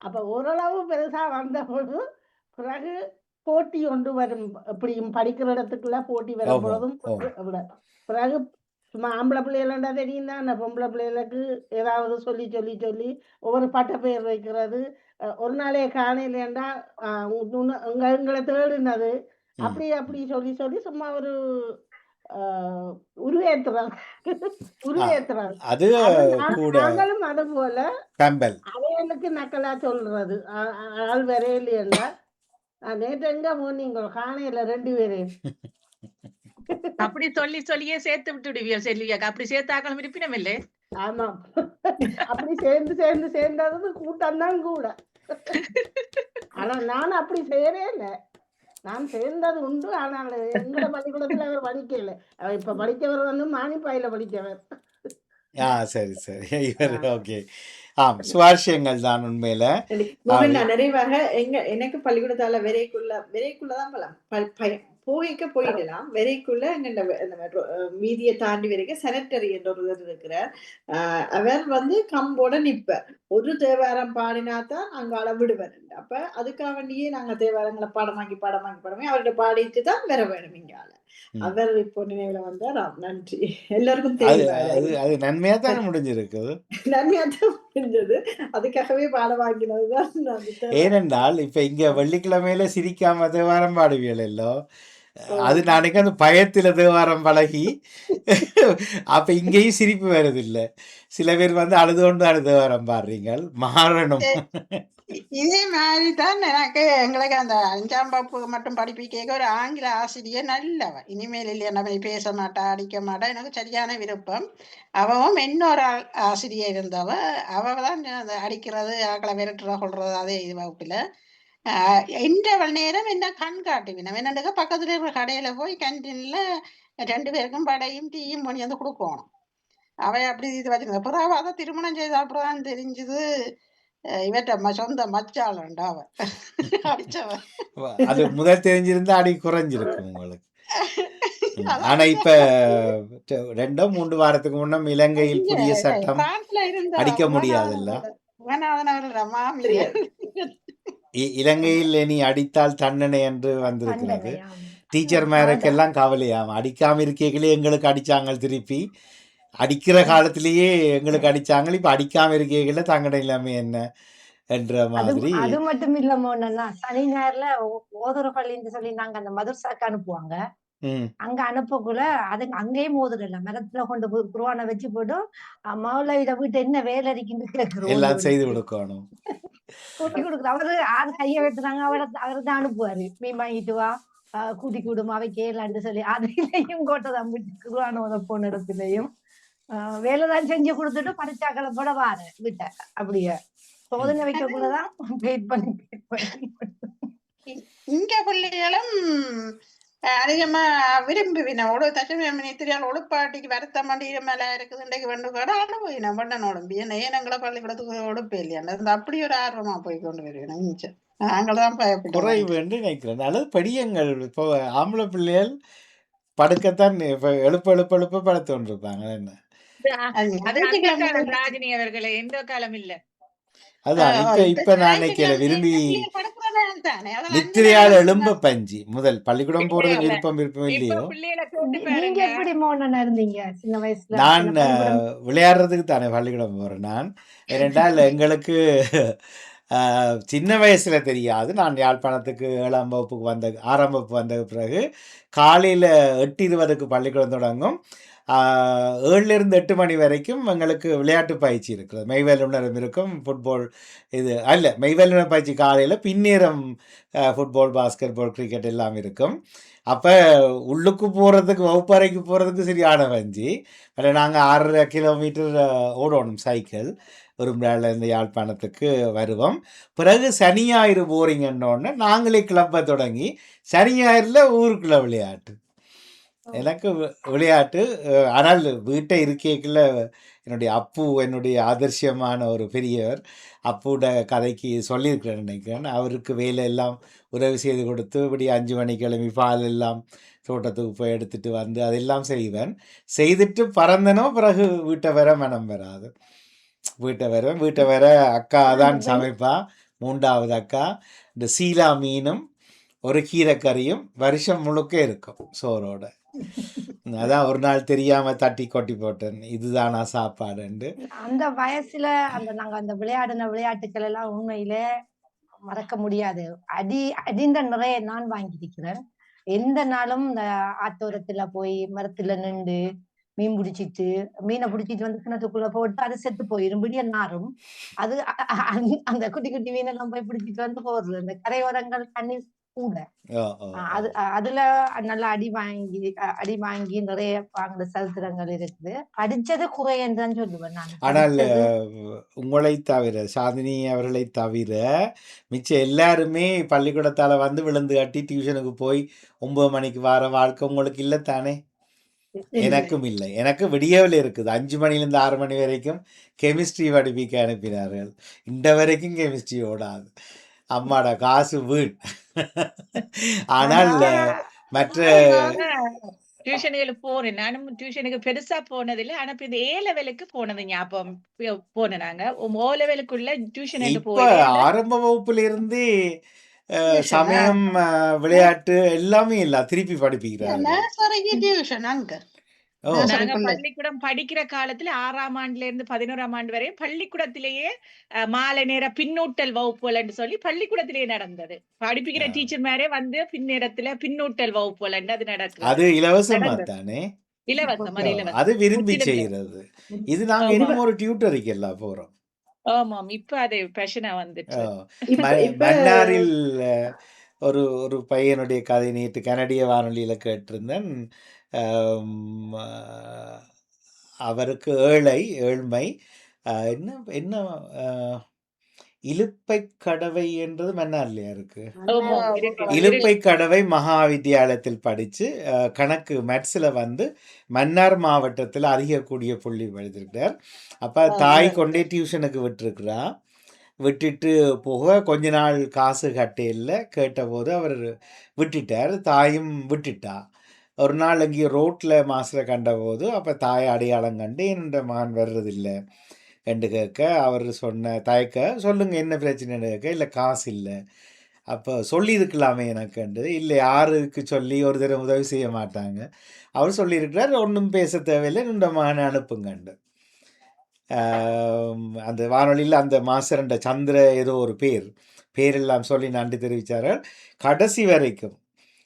அப்ப ஓரளவு பெருசா வந்த பொழுது பிறகு போட்டி ஒன்று வரும். எப்படியும் படிக்கிற இடத்துக்குள்ள போட்டி வரும் பொழுதும் பிறகு சும்மா ஆம்பளை பிள்ளைகளா தெரியும் தான். பொம்பளை பிள்ளைகளுக்கு ஏதாவது சொல்லி சொல்லி சொல்லி ஒவ்வொரு பட்ட பெயர் வைக்கிறது. ஒரு நாளே காணையிலேண்டா எங்களை தேடுனது அப்படி அப்படி சொல்லி சொல்லி சும்மா ஒரு உருவேற்றுறாங்க. நாங்களும் அது போல அவைகளுக்கு நக்கலா சொல்றது ஆள் வரையிலேண்டா. நேற்று எங்க போனீங்க காணையில 2 பேரையும் அப்படி சொல்லி சொல்லியே சேர்த்து விட்டுடுவியா செல்வியா? அப்படி சேர்த்தாக்களும் இருப்பினம் இல்லை. ஆமா, அப்படி சேர்ந்தது கூட்டம் தான் கூட. ஆனா நான் அப்படி செய்யறே இல்லை. நான் சேர்ந்தது உண்டு. ஆனால் எங்கட பள்ளிக்கூடத்துல அவர் படிக்கல. இப்ப படிச்சவர் மானிப்பாயில படிச்சவர். சரி சரி. ஓகே. சுவாரஸ்யங்கள் தான் உண்மையில. நிறைவாக எனக்கு பள்ளிக்கூடத்தால விரைக்குள்ளதான் போய்க்க போயிடலாம். விரைக்குள்ள மீதியை தாண்டி வரைக்கும் செனட்டரி என்ற ஒருவர் இருக்கிறார். அவர் கம்போட நிப்பார். ஒரு தேவாரம் பாடினாதான் அங்க அளவிடுவார். அப்ப அதுக்காக வேண்டியே நாங்க தேவாரங்களை பாடமாக்கி அவர்கிட்ட பாடிட்டு தான் வர வேணும் இங்கால. அவர் இப்போ நினைவுல வந்தார். நன்றி. எல்லாருக்கும் தெரியும் அது நன்மையா தான் முடிஞ்சிருக்கு. நன்மையா தான் முடிஞ்சது. அதுக்காகவே பாட வாங்கினதுதான். ஏனென்றால் இப்ப இங்க வெள்ளிக்கிழமையில சிரிக்காம தேவாரம் பாடுவியல் எல்லோ அது நாளைக்கு அந்த பயத்தில் தேவாரம் பழகி அப்ப இங்கேயும் சிரிப்பு வருதில்லை. சில பேர் வந்து அழுது கொண்டு தேவாரம் பாடுறீங்க, மாறணும். இதே மாதிரி தான் எனக்கு எங்களுக்கு அந்த 5ஆம் வகுப்பு மட்டும் படிப்பிக்க ஒரு ஆங்கில ஆசிரியர் நல்லவ. இனிமேல் இல்லையா நம்ம பேச மாட்டா அடிக்க மாட்டா, எனக்கு சரியான விருப்பம். அவவும் இன்னொரு ஆசிரியர் இருந்தவ, அவ தான் அந்த அடிக்கிறது ஆக்களை விரட்டுற கொள்றது அதே இது வகுப்புல. இன்டர்வல் நேரம் என்ன கண் காட்டுவினோம் என்னண்டுக்க பக்கத்துல இருக்கிற கடையில போய் கேன்டீன்ல 2 பேருக்கும் படையும் டீயும் பண்ணி வந்து கொடுக்கணும். அவ அப்படி இது வச்சிருந்த அப்புறம் அவ அதை திருமணம் செய்த அப்புறம் தான் தெரிஞ்சது இவற்ற சொந்த மச்சாளண்டா அவ அடிச்சவ. அது முதல் தெரிஞ்சிருந்தா அடி குறைஞ்சிருக்கும் உங்களுக்கு. ஆனா இப்ப 2-3 வாரத்துக்கு முன்னம் இலங்கையில் புதிய சட்டம் பிரான்ஸ்ல இருந்த அடிக்க முடியாதுல்ல. மாமியார் இலங்கையில் இனி அடித்தால் தண்டனை என்று வந்திருக்கிறது. தண்டனையாம். டீச்சர் மேருக்கெல்லாம் கவலையாம், அடிக்காம இருக்கீங்களே எங்களுக்கு அடிச்சாங்க, திருப்பி அடிக்கிற காலத்திலேயே எங்களுக்கு அடிச்சாங்க, இப்ப அடிக்காம இருக்கீங்கள தங்கட இல்லாம என்ன என்ற மாதிரி. அது மட்டும் இல்லாம ஒண்ணுன்னா சனி ஞாயிறுல ஓதுற பள்ளின்னு சொல்லி நாங்க அந்த மதர்சாக்கு அனுப்புவாங்க. அங்க அனுப்பக்குள்ள அது அங்கேயும் ஓதுறல மரத்துல கொண்டு போய் குருவானை வச்சு போட்டு மௌலவிட வீட்டு என்ன வேலை இருக்குன்னு கேட்கிறோம், எல்லாம் செய்து கொடுக்கணும், கூட்டி கொடுக்குற. அவரு ஆறு கைய வெட்டுறாங்க, அவரை தான் அனுப்புவாரு, மீன் வாங்கிட்டு வா கூட்டி கூடும் அவை கேளான்னு சொல்லி அதுலயும் கோட்டதான் குருவான போன இடத்துலயும் வேலைதான் செஞ்சு கொடுத்துட்டு பரிச்சாக்களை போட வாரு வீட்டை அப்படியே சோதனை வைக்கக்குள்ளதான் வெயிட் பண்ணி இங்க பிள்ளைகளும் அதிகமா விரும்புவின தச்சமித்திரியால் ஒழுப்பாட்டிக்கு வருத்த மண்டிய மேல இருக்குது இன்றைக்கு வந்து கூட அனுபவின பண்ண உடம்பு ஏனங்களை பள்ளிக்கூடத்துக்கு ஒழுப்பு இல்லையா அப்படி ஒரு ஆர்வமா போய் கொண்டு வருவேன். மிச்சம் நாங்கள்தான் குறைவு என்று நினைக்கிறேன். அல்லது படியங்கள் இப்போ ஆம்பளை பிள்ளைகள் படுக்கத்தான் இப்ப எழுப்ப படுத்து கொண்டிருப்பாங்க. என்ன ராஜினி அவர்களே எந்த காலம் இல்ல. அதான் இப்ப நான் நினைக்கல விரும்பி நித்திரையால் எழும்ப பஞ்சி முதல் பள்ளிக்கூடம் போறது விருப்பம் இல்லையோ. நீங்க எப்படி மோனனா இருந்தீங்க சின்ன வயசுல? நான் விளையாடுறதுக்கு தானே பள்ளிக்கூடம் போறேன். நான் ஏனென்றால் எங்களுக்கு சின்ன வயசுல தெரியாது. நான் யாழ்ப்பாணத்துக்கு 7ஆம் வகுப்புக்கு 6ஆம் வகுப்பு வந்த பிறகு காலையில 8:20க்கு பள்ளிக்கூடம் தொடங்கும். 7லிருந்து 8 மணி வரைக்கும் எங்களுக்கு விளையாட்டு பயிற்சி இருக்கிறது. மெய்வல்லுணரும் இருக்கும், ஃபுட்பால் இது அல்ல மெய்வல்லுணர் பயிற்சி காலையில், பின்னேரம் ஃபுட்பால், பாஸ்கெட் பால், கிரிக்கெட் எல்லாம் இருக்கும். அப்போ உள்ளுக்கு போகிறதுக்கு வகுப்பறைக்கு போகிறதுக்கு சரியான வஞ்சி. அதில் நாங்கள் 6.5 கிலோமீட்டர் ஓடணும் சைக்கிள். உரும்பிராலேருந்து யாழ்ப்பாணத்துக்கு வருவோம். பிறகு சனி ஞாயிறு போரிங்கன்னொன்னே நாங்களே கிளப்பை தொடங்கி சனி ஞாயிறில் ஊருக்குள்ளே விளையாட்டு. எனக்கு விளையாட்டு. ஆனால் வீட்டை இருக்கைக்குள்ள என்னுடைய அப்பு, என்னுடைய ஆதர்சியமான ஒரு பெரியவர், அப்புட கதைக்கு சொல்லியிருக்கிறேன் நினைக்கிறேன். அவருக்கு வேலை எல்லாம் உதவி செய்து கொடுத்து இப்படி 5 மணிக்கு கிளம்பி பால் எல்லாம் தோட்டத்துக்கு போய் எடுத்துட்டு வந்து அதெல்லாம் செய்வேன். செய்துட்டு பறந்தனோ பிறகு வீட்டை வர மனம் வராது. வீட்டை வர அக்கா தான் சமைப்பா. 3வது அக்கா இந்த சீலா மீனும் ஒரு கீரைக்கறியும் வருஷம் முழுக்க இருக்கும் சோறோட. அதான் ஒரு நாள் தெரியாம தட்டி கொட்டி போட்டேன், இதுதானா சாப்பாடுண்டு. அந்த வயசுல நாங்க அந்த விளையாடின விளையாட்டுக்கள் எல்லாம் உண்மையிலே மறக்க முடியாது. அடிந்த நிறைய நான் வாங்கியிருக்கிறேன். எந்த நாளும் இந்த ஆத்தோரத்துல போய் மரத்துல நின்று மீன் பிடிச்சிட்டு மீனை பிடிச்சிட்டு வந்து கிணத்துக்குள்ள போட்டு அது செத்து போயிரும், விடிய நாரும். அது அந்த குட்டி குட்டி மீனெல்லாம் போய் பிடிச்சிட்டு வந்து போடுறது. அந்த கரையோரங்கள் தண்ணி கூட அதுல நல்லா அடி வாங்கி நிறைய வாங்கின சரித்திரங்கள் இருக்குது. படிச்சது குறையன்னு சொல்லுவேன் நான். ஆனால் உங்களை தவிர, சாந்தினி அவர்களை தவிர மிச்சம் எல்லாருமே பள்ளிக்கூடத்தால வந்து விழுந்து கட்டி டியூஷனுக்கு போய் 9 மணிக்கு வர வாழ்க்கை உங்களுக்கு இல்லை தானே? எனக்கும் இல்லை. எனக்கு விடியவில் இருக்குது. 5 மணிலேருந்து 6 மணி வரைக்கும் கெமிஸ்ட்ரி படிப்பிக்க அனுப்பினார்கள். இந்த வரைக்கும் கெமிஸ்ட்ரி ஓடாது. அம்மாடா காசு வீண். ஆனால் மற்ற டியூஷனுக்கு போறேன். நானும் டியூஷனுக்கு பெருசா போனதில்லை. ஆனா இப்ப இந்த A-லெவலுக்கு போனது ஞாபகம். போனேன் நாங்க O லெவலுக்குள்ள டியூஷன். இப்ப ஆரம்ப வகுப்புல இருந்து சமயம், விளையாட்டு எல்லாமே இல்ல திருப்பி படிப்பிக்கிறாங்க. ஓ நாங்க பிள்ளை. பள்ளிக்கூடம் படிக்கிற காலத்துல 6ஆம் ஆண்டுல இருந்து 11ஆம் ஆண்டு வரை பள்ளிக்கூடத்திலேயே மாலை நேர பின்னூட்டல் வகுப்புகள் சொல்லி பள்ளிக்கூடத்திலேயே நடந்தது. படிப்பிக்கிற ஆ. டீச்சர் மேரே வந்து பின்னேரத்துல பின்னூட்டல் வகுப்புகள் அது நடக்குது அது இலவசமா நடந்தது. தானே? இலவசம், ஓ, அது அது இலவசம், விரும்பி முற்றிலும் இலவசம். செய்கிறது. இது நாங்க ஆமா இன்னும் ஒரு டியூட்டருக்கு எல்லாம் போறோம். ஆமாம், இப்ப அது பேஷனா ஓ, வந்துட்டு. இப்ப இப்ப மன்னாரில் ஒரு ஒரு பையனுடைய கதை நேற்று கனடிய வானொலியில கேட்டிருந்தேன். ஆம், அவருக்கு ஏழ்மை என்ன என்ன இலுப்பை கடவை என்றது மன்னார்லையா இருக்கு. ஆமாம், இருக்கு இருக்கு. இலுப்பை கடவை மகா வித்தியாலயத்தில் படித்து கணக்கு மேத்ஸில் வந்து மன்னார் மாவட்டத்தில் அதிக கூடிய புள்ளி எழுதியிருக்கிறார். அப்போ தாய் கொண்டே டியூஷனுக்கு விட்டுருக்குறா. விட்டுட்டு போக கொஞ்ச நாள் காசு கட்டையில் கேட்டபோது அவர் விட்டுட்டார். தாயும் விட்டுட்டா. ஒரு நாள் அங்கே ரோட்டில் மாஸ்டரை கண்டபோது அப்போ தாய் அடையாளம் கண்டு என்னோட மகன் வர்றதில்லை என்று கேட்க அவர் சொன்ன தயக்க சொல்லுங்க என்ன பிரச்சனைன்னு கேட்க இல்லை காசு இல்லை. அப்போ சொல்லியிருக்கலாமே எனக்குண்டு. இல்லை யாருக்கு சொல்லி ஒரு தடவை உதவி செய்ய மாட்டாங்க. அவர் சொல்லியிருக்கிறார் ஒன்றும் பேச தேவையில்லை இந்த மகனை அனுப்புங்கண்டு. அந்த வானொலியில் அந்த மாஸ்டர்ன்ற சந்திர ஏதோ ஒரு பேரெல்லாம் சொல்லி நன்றி தெரிவித்தார்கள். கடைசி வரைக்கும்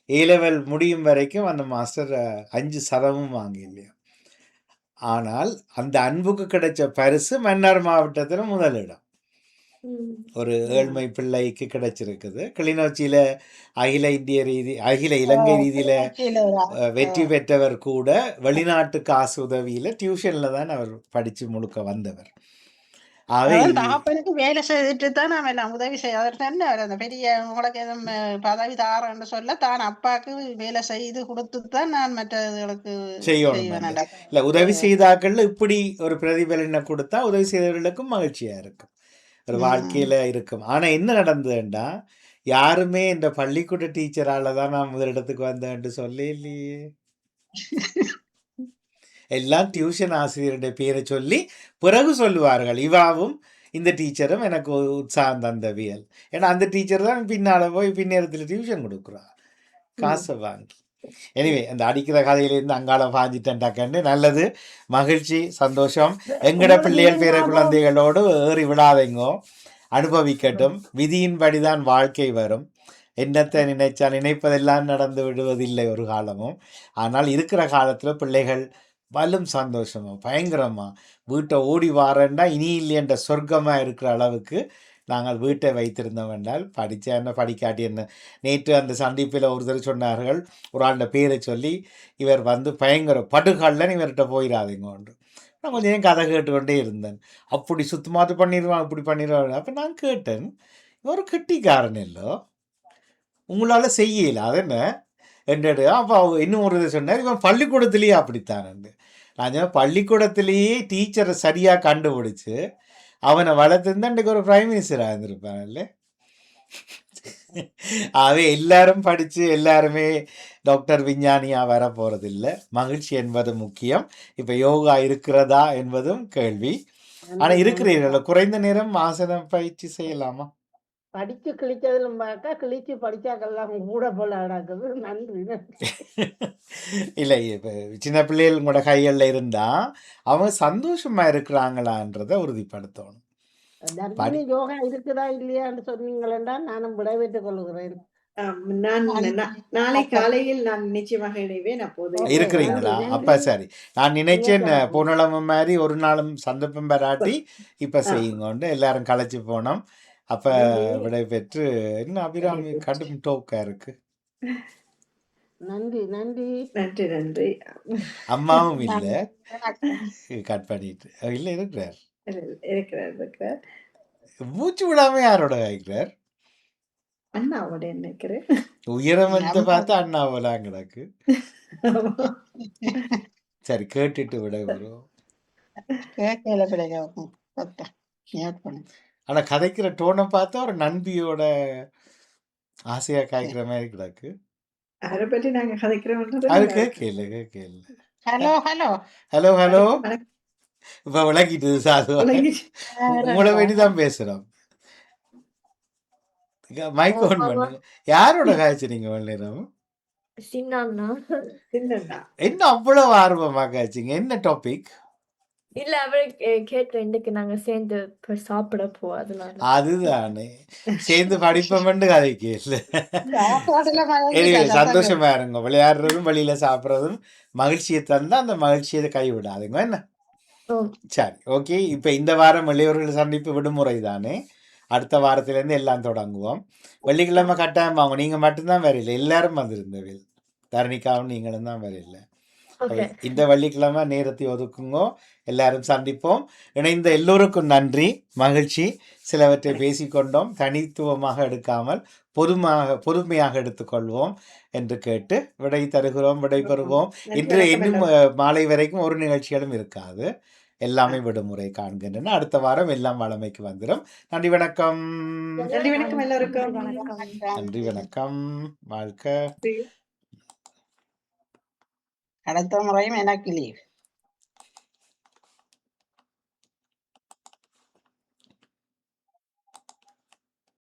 A-level முடியும் வரைக்கும் அந்த மாஸ்டர் 5% வாங்கி இல்லையா. ஆனால் அந்த அன்புக்கு கிடைச்ச பரிசு மன்னார் மாவட்டத்தில் முதலிடம். ஒரு ஏழ்மை பிள்ளைக்கு கிடைச்சிருக்குது. கிளிநொச்சியில் அகில இலங்கை ரீதியில் வெற்றி பெற்றவர் கூட வெளிநாட்டு காசு உதவியில் டியூஷனில் தான் அவர் படித்து முழுக்க வந்தவர். தகப்பனுக்கு வேலை செய்துட்டு தான் நாம எல்லாம் உதவி செய்ய அவர் தானே அந்த பெரிய உங்களுக்கு எதுவும் பதவி தாரன்னு சொல்ல தான் அப்பாவுக்கு வேலை செய்து கொடுத்து தான் நான் மற்றவர்களுக்கு செய்யணும். இல்லை உதவி செய்தாக்கள் இப்படி ஒரு பிரதிபலனை கொடுத்தா உதவி செய்தவர்களுக்கும் மகிழ்ச்சியாக இருக்கும், ஒரு வாழ்க்கையில் இருக்கும். ஆனால் என்ன நடந்ததுண்டா யாருமே இந்த பள்ளிக்கூட டீச்சரால் தான் நான் முதலிடத்துக்கு வந்தேன்ட்டு சொல்ல இல்லையே. எல்லாம் டியூஷன் ஆசிரியருடைய பேரை சொல்லி பிறகு சொல்லுவார்கள் இவாவும் இந்த டீச்சரும் எனக்கு உற்சாகம் தந்தவியல். ஏன்னா அந்த டீச்சர் தான் பின்னால் போய் பின்னேரத்தில் டியூஷன் கொடுக்குறா காசை வாங்கி. எனிவே அந்த அடிக்கிற கதையிலேருந்து அங்கால பாஞ்சிட்டேன்டாக்கண்டு நல்லது, மகிழ்ச்சி, சந்தோஷம். எங்கட பிள்ளைகள் பேர குழந்தைகளோடு ஏறி விடாதீங்கோ, அனுபவிக்கட்டும். விதியின்படிதான் வாழ்க்கை வரும். என்னத்தை நினைச்சா நினைப்பதெல்லாம் நடந்து விடுவதில்லை ஒரு காலமும். ஆனால் இருக்கிற காலத்தில் பிள்ளைகள் வலும் சந்தோஷமா பயங்கரமா வீட்டை ஓடி வாரேன்னா இனி இல்லையன்ற சொர்க்கமாக இருக்கிற அளவுக்கு நாங்கள் வீட்டை வைத்திருந்தோம் என்றால் படித்தா என்ன படிக்காட்டி என்ன. நேற்று அந்த சந்திப்பில் ஒருத்தர் சொன்னார்கள், ஒரு ஆண்ட பேரை சொல்லி இவர் வந்து பயங்கர படுகாலில் இவர்கிட்ட போயிடாதீங்கன்று. நான் கொஞ்சம் நேரம் கதை கேட்டுக்கொண்டே இருந்தேன். அப்படி சுத்தமாத்து பண்ணிடுவான் இப்படி பண்ணிடுவான். அப்போ நான் கேட்டேன், இவர் கெட்டிக்காரன் இல்லோ உங்களால் செய்யல அது என்ன என்றது. அப்போ இன்னும் ஒரு இதை சொன்னார், இவன் பள்ளிக்கூடத்துலேயே அப்படித்தானு. நான் பள்ளிக்கூடத்திலேயே டீச்சரை சரியாக கண்டுபிடிச்சு அவனை வளர்த்துருந்தா இன்றைக்கு ஒரு பிரைம் மினிஸ்டராக இருந்திருப்பாங்கல்ல. ஆகவே எல்லாரும் படித்து எல்லாருமே டாக்டர் விஞ்ஞானியாக வர போகிறதில்லை. மகிழ்ச்சி என்பது முக்கியம். இப்போ யோகா இருக்கிறதா என்பதும் கேள்வி. ஆனால் இருக்கிறீர்கள் குறைந்த நேரம் ஆசனம் பயிற்சி செய்யலாமா? படிச்சு கிழிச்சதுலும் பார்க்க கிழிச்சு படிச்சாக்கெல்லாம் கூட போல நடக்குது. நன்றி. இல்லை இப்போ சின்ன பிள்ளைகள் உங்களோட கைகளில் இருந்தால் அவங்க சந்தோஷமாக இருக்கிறாங்களான்றதை உறுதிப்படுத்தணும். தர்மினி யோகா இருக்குதா இல்லையான்னு சொன்னீங்களா? நானும் விடைபெற்றுக் கொள்கிறேன். நாளை காலையில் நான் நிச்சயமாக இணைவேன். அப்போது இருக்கிறீங்களா? அப்ப சரி. நான் நினைச்சேன் பொன்னளவு மாதிரி ஒரு நாளும் சந்தர்ப்பம் பெறாட்டி இப்ப செய்யுங்க. எல்லாரும் களைச்சு போனோம். அப்ப விடை பெற்று என்ன அபிராமி கடும் டோக்கா இருக்கு. நன்றி நன்றி நன்றி நன்றி. அம்மாவும் இல்ல கட் பண்ணிட்டு இல்ல இருக்கிறார் இருக்கிறார். மூச்சு விடாம யாரோட இருக்கிறார்? அண்ணாவோட நினைக்கிறேன். உயரம் வந்து பார்த்தா அண்ணாவெல்லாம் கிடக்கு. சரி கேட்டுட்டு விட வரும். ஆனா கதைக்கிற டோனை பார்த்தா ஒரு நண்பியோட ஆசையா காய்க்கிற மாதிரி கிடக்கு. அதை பற்றி நாங்க கதைக்கிறோம். அது கேட்கல கேட்கல. ஹலோ ஹலோ ஹலோ ஹலோ இப்ப விளக்கிட்டு சாது உங்களை வேண்டிதான் பேசுறோம். மைக் ஆன் பண்ணுங்க. யாரோட காய்ச்சி நீங்க நேரம்? சின்னண்ணா. சின்னண்ணா. என்ன அவ்வளவு ஆர்வமாக ஆச்சுங்க? என்ன டாபிக்? இல்ல அவரு கேட்ட இன்னைக்கு நாங்க சேர்ந்து போய் சாப்பிட போவோம் அதனால. அதுதானே. சேர்ந்து படிப்போம்னு கதைக்கு இல்ல. சாப்பாடுல எனவே மயங்கிட்டாச்சு அதான் சந்தோஷமா இருங்க. விளையாடுறதும் வெளியில சாப்பிடுறதும் மகிழ்ச்சியை தந்தா அந்த மகிழ்ச்சியை கைவிடாதுங்க என்ன? ம். சரி, ஓகே. இப்ப இந்த வாரம் இளையோர்கள் சந்திப்பு விடுமுறை தானே. அடுத்த வாரத்திலேருந்து எல்லாம் தொடங்குவோம். வெள்ளிக்கிழமை கட்டாயம் வாங்க. நீங்க மட்டும்தான் வரையில, எல்லாரும் வந்திருந்தவர்கள். தரணிக்காவும் நீங்களும் தான் வரையில. ஓகே. இந்த வெள்ளிக்கிழமை நேரத்தை ஒதுக்குங்கோ, எல்லாரும் சந்திப்போம். இணைந்த எல்லோருக்கும் நன்றி, மகிழ்ச்சி. சிலவற்றை பேசிக்கொண்டோம், தனித்துவமாக எடுக்காமல் பொதுமையாக எடுத்துக்கொள்வோம் என்று கேட்டு விடை தருகிறோம், விடை பெறுவோம். நன்றி, இன்று வணக்கம் இன்னும் எல்லோருக்கும். மாலை வரைக்கும் ஒரு நிகழ்ச்சிகளும் இருக்காது. எல்லாமே விடுமுறை காண்கின்றன. அடுத்த வாரம் எல்லாம் வளமைக்கு வந்துடும். நன்றி, வணக்கம். நன்றி வணக்கம் எல்லோருக்கும். வணக்கம். நன்றி, வணக்கம். வாழ்க. அடுத்த முறையும் எனக்கு லீவ்.